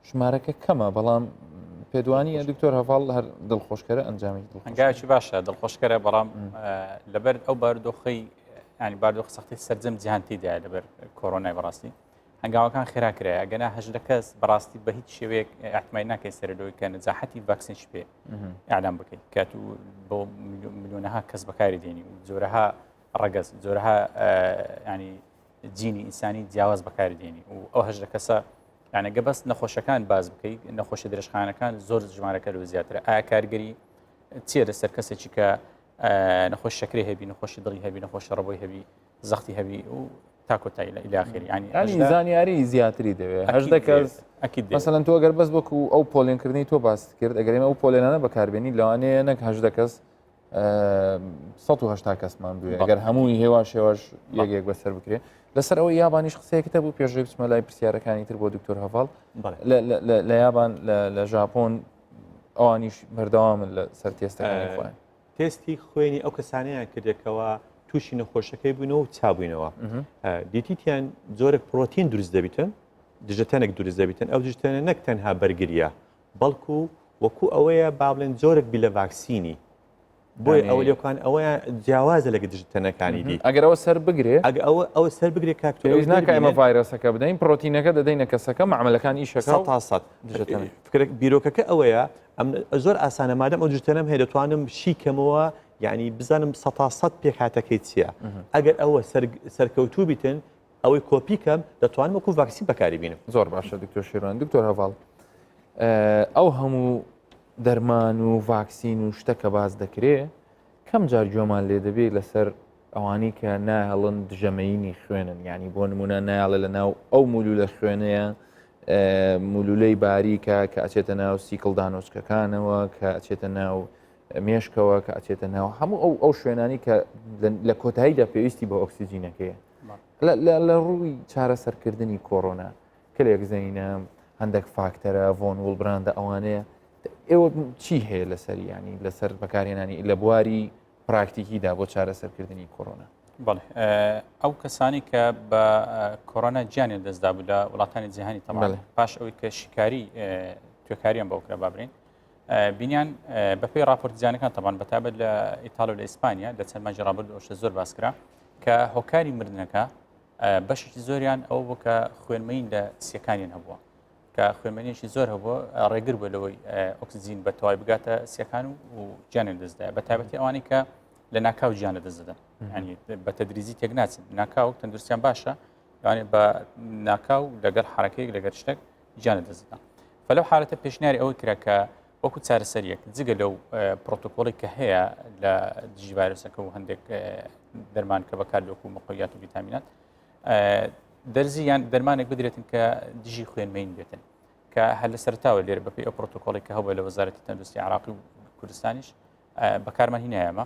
ژمارەکە کەمە بەڵام پێدوانیە دکتۆر هەڤاڵ هەر دڵخۆشکەرە ئەنجامی هەنگاوی باشە دڵخۆشکەرە بەڵام لەبەر ئەو بارودۆخی ینی باردۆخ سەختی سەرجەم جیهانتیدا لەبەر کۆڕۆنای بەڕاستی هەنگاوەکان خێراکرای ئەگەنا هەژدە کەس بەڕاستی بە هیچ شێوەیەک ئەحتمال ناکەی سەرەوەی کە نەجاحەتی ڤاکسینش پێ ئاعلام بکەیت کات و بۆ میلیۆنەها کەس بەکاری دێنی و جۆرەها ڕەگەز جۆرەها ینی جینی ئینسانی جیاواز بەکاری دێنی و ئەو هەژدە کەسە یانەگە بەست نەخۆشەکان باز بکەیت نەخۆشی درێژخانەکان زۆر ژمارەکە لەوە زیاترە ئایا کارگەری چیە لەسەر کەسێکی کە نەخۆش شەکرێ هەبی نەخۆشی دڵی هەبی نەخۆشی ڕەبۆی هەبی زەختی هەبی و تاکۆتایی لە ئیلاخری ینی زانیاری زیاتری دەوێت هەژدە کەس مەسەلەن تۆ ئەگەر بەس وەکو ئەو پۆلێنکردنی تۆ باس کرد ئەگەرێمە ئەو پۆلێنانە بەکاربێنی لەوانەیە نەک هەژدە کەس 180 کەسمان بوێ ئەگەر هەمووی هێوا شێواش یەکێک بەسەر بکرێت لەسەر ئەوەی یابانیش قسەیەکتە بوو پێشەوەی بچمە لای پرسیارەکانی تر بۆ دکتۆر هەڤاڵ لە یابان لە ژاپۆن ئەوانیش بەردەوامن لە سەر تێستەکانی خۆیان تێستی خوێنی ئەو کەسانیان کردێکەوە تووشی نەخۆشەکەی بوونەوە و چابووینەوە دیتیان زۆرێک پرۆتین دروست دەبیتن دژەتەنێک دروست دەبیتن ئەو دژتێنە نەک تەنها بەرگریە بەڵکو وەکو ئەوەیە با بڵێن زۆرێک بی لە ڤاکسینی بۆی ئەو لێکان ئەوەیە جیاوازە لەگە دژتەنەکانی دی ئەگەر ئەوە سەر بگرێ ئەوە سەر بگرێ کاکتۆر ناکە ئەمە ڤایرۆسەکە بدەین پرۆتینەکە دەدەینە کەسەکە معاملەکان ئیشەکە بیرۆکەکە ئەوەیە زۆر ئاسانە مادەم ئەو دژتەنەم هەیە دەتوانم شیکەمەوە یعنی بزانم 100 پێکهاتەکەی چییە ئەگەر ئەوە سەرکەوتوو بیتن ئەوەی کۆپیکەم دەتوانم وەکو ڤاکسین بەکاری بینم زۆر باشە دکتۆر شێروان دکتۆر هەڤاڵ ئەو هەموو دەرمان و ڤاکسین و شتەکە باز دەکرێ کەم جار گوێمان لێ دەبێت لەسەر ئەوانی کە ناهێڵن دژەمەینی خوێنن ینی بۆ نمونە نایڵێ لە ناو ئەو مولولە خوێنەیە مولولەی باریکە کە ئەچێتە ناو سیکڵ دانۆچکەکانەوە کە ئەچێتە ناو مێشکەوە کە ئەچێتە ناو هەموو ئەو شوێنانی کە لە کۆتاییدا پێویستی بە ئۆکسسیجینەکەیە لە ڕووی چارەسەرکردنی کۆڕۆنا کلێک زەینە هەندێک فاکتەرە ڤۆن وڵبراندە ئەوانەیە ئێوە چی هەیە لەسەر ینی لەسەر بەکارهێنانی لە بواری پراکتیکیدا بۆ چارەسەرکردنی کۆڕۆنا بەڵێ ئەو کەسانی کە بە کۆڕۆنا گیانیان دەستدا بوو لە وڵاتانی جیهانی تەماڵ پاش ئەوەی کە شیکاری توێکاریان بەوکرا بابرین بینیان بەپێی راپۆرتزیانەکان تەمان بەتابەت لە ئیتاڵ و لە ئیسپانیا لە چەند مانجی ڕابرد ئەوشە زۆر باسکرا کە هۆکاری مردنەکە بەشێکی زۆریان ئەو بوو کە خوێنمەین لە سیەکانیان هەبووە کە خوێنمەنیشی زۆر هەبووە ڕێگر بوو لەوەی ئۆکسسیجین بە تەواوی بگاتە سیەکان و گیانیان دەستدایە بەتابەتی ئەوانەی کە لە ناکاو گیانە دەستدەن ینی بە تەدریزی تێک ناچن ناکاو تەندروستیان باشە یعنی بە ناکاو لەگەر حرەکەیەک لەگەر شتێک گیانە دەستدەن فلەو حالەتە پێشنیاری ئەوەی کرا کە وەکو چارەسەریەک جگە لەو پرۆتۆکۆڵی کە هەیە لە دژی ڤایرۆسەکە و هەندێک دەرمان کە بەکار وەکو مەقۆیات و ڤیتامینات دەرزیان دەرمانێک بدرێتن کە دژی خوێنمەین بێتن کە هەر لە سەرتاوە لێرە بەپێی ئەو پرۆتۆکۆڵی کە هەبووە لە وەزارەتی تەندروستی عراقی و کوردستانیش بەکارمان هینایەمە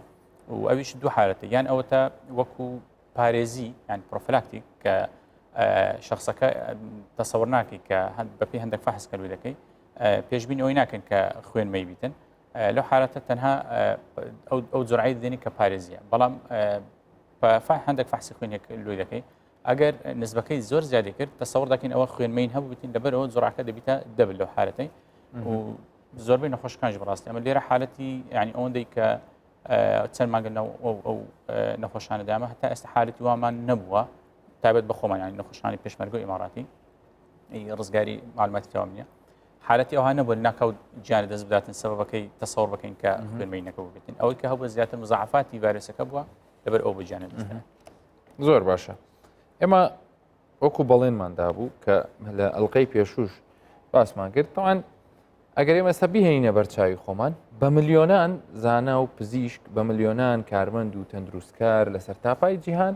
و ئەویش دوو حالەتە یان ئەوە تا وەکو پارێزی یان پرۆفلاکتیک کە شخصەکە تەسەوڕ ناکەی کە بەپێی هەندێک فەحس کەلوی دەکەی پێشبین ئەوی ناکەن کە خوێنمەی بیتن لەو حالەتە تەنها ئەو جورعی دێنی کە پارێزیە بەڵام هەندێک فەحسی خوێنێک لۆی دەکەی ئەگەر نسبەکەی زۆر زیادی کرد تەسەوڕ دەکەین ئەوە خوێنمەین هەبوو بتین لەبەرەوە زۆراکە دەبیتە دەبل لەو حالەتەی و زۆربەی نەخۆشەکانش بەڕاستی ئەمە لێرە حالەتی ینی ئەوەندەی کە چەند مانگە ئەو نەخۆشانە دامە هەتا ئێستا حالەتی وامان نەبووە تایبەت بە خۆمان ینی نەخۆشخانەی پێشمەرگە و ئیماراتی ڕزگاری معلوماتی تەواو نییە حالەتی ئەوها نەبووە ناکەوت گیانە دەست بداتن سەبەبەکەی تەسەوڕ بکەین کە خوێنمەی نەکەوت بێتن ئەوەی کە هەبوو زیاتر مزعفاتی ڤایرۆسەکە بووە لەبەر ئەو بە گیانە دەستە زۆر باشە ئێمە وەکو بەڵێنماندا بوو کە لە ئەڵلقەی پێشوش باسمان کرد تاوان ئەگەر ئێمە ئێستا بیهێنە بەرچاوی خۆمان بە ملیۆنان زانا و پزیشک بە ملیۆنان کارمەند و تەندروستکار لەسەر تاپای جیهان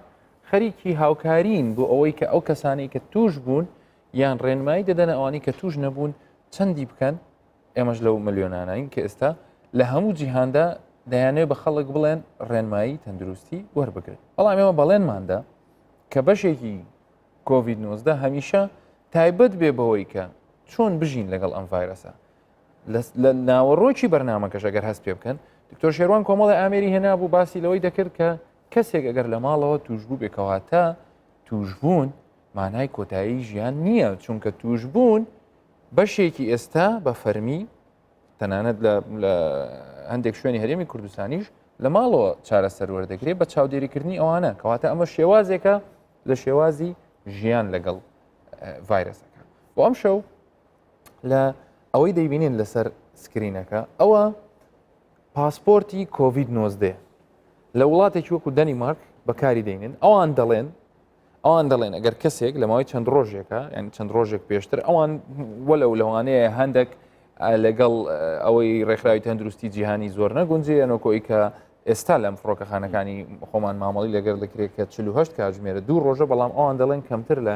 خەریکی هاوکارین بۆ ئەوەی کە ئەو کەسانی کە توش بوون یان ڕێنمایی دەدەن ئەوانی کە توش نەبوون چەندی بکەن ئێمەش لەو ملیۆنانین کە ئێستا لە هەموو جیهاندا دەیانێت بە خەڵک بڵێن ڕێنمایی تەندروستی وەربگرن بەڵام ئێمە بەڵێنماندا کە بەشێکی کۆڤید-19 هەمیشە تایبەت بێ بەوەی کە چۆن بژین لەگەڵ ئەم ڤایرەسە لە ناوەڕۆکی بەرنامەکەش ئەگەر هەست پێ بکەن دکتۆر شێروان کۆمەڵی ئامێری هێنابوو باسی لەوەی دەکرد کە کەسێک ئەگەر لە ماڵەوە توشبوو بێکەواتە توشبوون مانای کۆتایی ژیان نییە چونکە توشبوون بەشێکی ئێستا بە فەرمی تەنانەت لە هەندێک شوێنی هەرێمی کوردستانیش لە ماڵەوە چارەسەر وەردەگرێت بە چاودێریکردنی ئەوانە کەواتە ئەمە شێوازێکە لە شێوازی ژیان لەگەڵ ڤایرەسەکە بۆ ئەم شەو لە ئەوەی دەیبینین لەسەر سکرینەکە ئەوە پاسپۆرتی کۆڤید-19 لە وڵاتێکی وەکو دەنیمارک بەکاری دەینن ئەوان دەڵێن ئەگەر کەسێک لە ماوەی چەند ڕۆژێکە یعنی چەند ڕۆژێک پێشتر ئەوان وەلەو لەوانەیە هەندێک لەگەڵ ئەوەی ڕێکخراوی تەندروستی جیهانی زۆر نەگونجێنەوەی کە ئێستا لەم فڕۆکەخانەکانی خۆمان مامەڵی لەگەر دەکرێت کە 48 کاتژمێرە 2 ڕۆژە بەڵام ئەوان دەڵێن کەمتر لە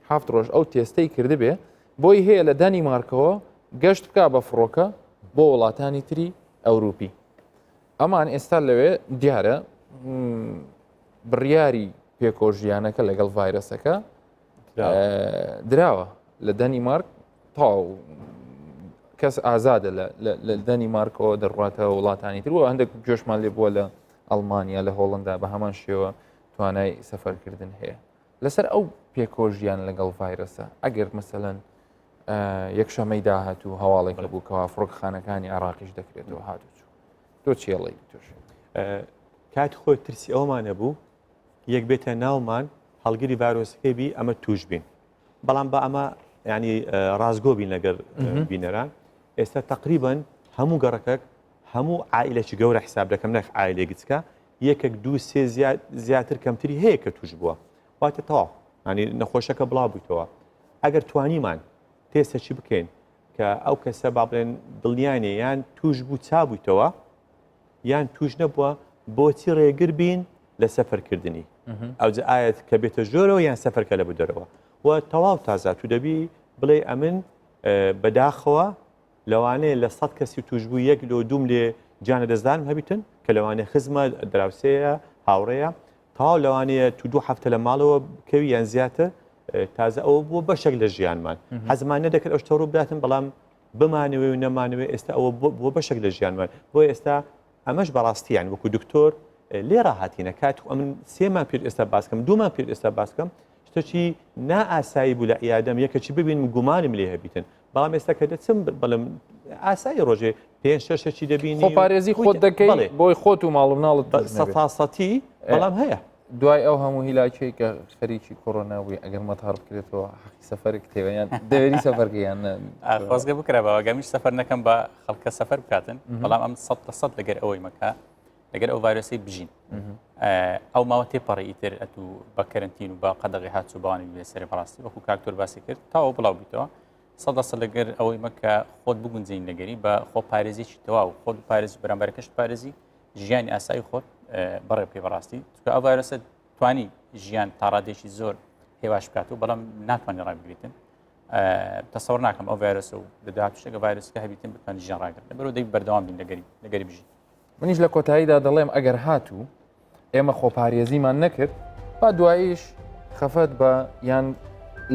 7 ڕۆژ ئەو تێستەی کردبێ بۆی هەیە لە دەنیمارکەوە گەشت بکە بە فڕۆکە بۆ وڵاتانی تری ئەوروپی ئەمان ئێستا لەوێ دیارە بڕیاری پێکۆژیانەکە لەگەڵ ڤایرەسەکە دراوە لە دەنیمارک تاو کەس ئازادە لە دەنیمارکەوە دەڕاتەوە وڵاتانی تر هەندێک گوێشمان لێ بووە لە ئەڵمانیا لە هۆڵندا بە هەمان شێوە توانای سەفەرکردن هەیە لەسەر ئەو پێکۆژیان لەگەڵ ڤایرەسە ئەگەر مەسەلەن یەکشەمەی داهاتوو هەواڵێک بوو کەوا فڕۆکخانەکانی عراقیش دەکرێتەوە هاتوچوو تۆ چێڵی توش کات خۆی ترسی ئەومانە بوو یەک بێتە ناومان هەڵگیری ڤایرۆسەکەی بی ئەمە توش بین بەڵام بە ئەمە ینی ڕازگۆ بین لەگەر بینەران ئێستا تقریبن هەموو گەڕەکەک هەموو عائلێکی گەورە حساب دەکەم نەخ عائلێک گچکە یەکێک دوو سێ زیاتر کەمتری هەیە کە توش بووە واتە تەواو ینی نەخۆشەکە بڵاو بوویتەوە ئەگەر توانیمان تێستەچی بکەین کە ئەو کەسە با بڵێن دڵنیانێ یان توش بوو چابوویتەوە یان توش نەبووە بۆچی ڕێگر بین لە سەفەرکردنی ئەوجە ئاەت کە بێتە ژۆرەوە یان سەفەرکە لە بدەرەوە و تەواو تازە تو دەبی بڵێ ئەمن بەداخەوە لەوانەیە لە 100 کەسی توشببوو 1 لۆ دوم لێ گیانە دەستدانم هەبیتن کە لەوانەیە خزمە دراوسەیە هاوڕێیە تاو لەوانەیە تو 2 هەفتە لە ماڵەوە بکەوی یان زیاتر تازە ئەوە بووە بەشێک لە ژیانمان حەزمان نەدەکرد ئەو شتەڕوو بداتن بەڵام بمانەوەی و نەمانەوێ ئێستا ئەوە بۆ بەشێک لە ژیانمان بۆ ئێستا ئەمەش بەڕاستیان وەکو دکتۆر لێرە هاتیینە کات ئەمن سێمان پێ ئێستا باسکەم دومان پێ ئێستا باسکەم شتێکی نائاسایی بوو لە ئیادەم یەکەچی ببین گومانم لێ هەبیتن بەڵام ئێستا کە دەچم بەڵم ئاسایی ڕۆژێ 5-6 دەبینی خۆپارێزی خۆت دەکەی بۆی خۆت و ماڵ مناڵت سەفاسەتی بەڵام هەیە دوای ئەو هەموو هیلاکەی کە خەریکی کۆڕۆناوی ئەگەر مەتار بکرێتەوە حەقی سەفەرێک تێوەیان دەوێری سەفەرگەیان خۆزگە بکرە بەوە گەمیش سەفەر نەکەم بە خەڵکە سەفەر بکاتن بەڵام ئەم 100% لەگەر ئەوەی مەکە لەگەر ئەو ڤایرۆسی بژین ئەو ماوە تێپەڕی ئیتر ئەتو بە کەرنتین و بە قەدەغی هاتوو بەوانی بێسەری بەڕاستی وەکو کاکتۆر باسی کرد تاوە بڵاو بیتەوە 100% لەگەر ئەوەی مەکە خۆت بگونجین لەگەری بە خۆ پارێزیی تەواو خۆت پارێزی بەرامبەرەکەشت پارێزی ژیانی ئاسایی خۆت بەڕێ پێ بەڕاستی چکە ئەو ڤایرۆسە توانی ژیان تا ڕادێکی زۆر هێواش بکات و بەڵام ناتوانانی ڕابگریتن تەسەوڕ ناکەم ئەو ڤایرۆسە و دەدات شتێکە ڤایرۆسەکە هەبیتن بتوانانی ژیان ڕاگرن لەبەرەوە دەی بەردەوام بین لەگەری بژین منیش لە کۆتاییدا دەڵێم ئەگەر هاتوو ئێمە خۆپارێزیمان نەکرد با دواییش خەفەت بە یان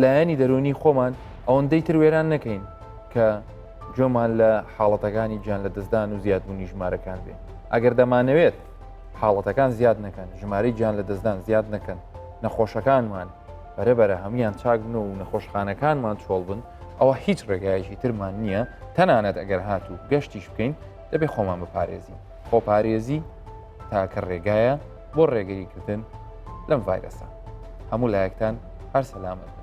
لایەنی دەرونی خۆمان ئەوەندەی تر وێران نەکەین کە جۆمان لە حاڵەتەکانی گیان لە دەستدان و زیادبوونی ژمارەکان بێ ئەگەر دەمانەوێت حاڵەتەکان زیاد نەکەن ژمارەی گیان لە دەستدان زیاد نەکەن نەخۆشەکانمان بەرەبەرە هەمویان چاک بن و نەخۆشخانەکانمان چۆڵ بن ئەوە هیچ ڕێگایشی ترمان نییە تەنانەت ئەگەر هاتوو گەشتیش بکەین دەبێت خۆمان بپارێزین خۆپارێزی تاکە ڕێگایە بۆ ڕێگەریکردن لەم ڤایرەسە هەموو لایەکتان هەر سەلامت.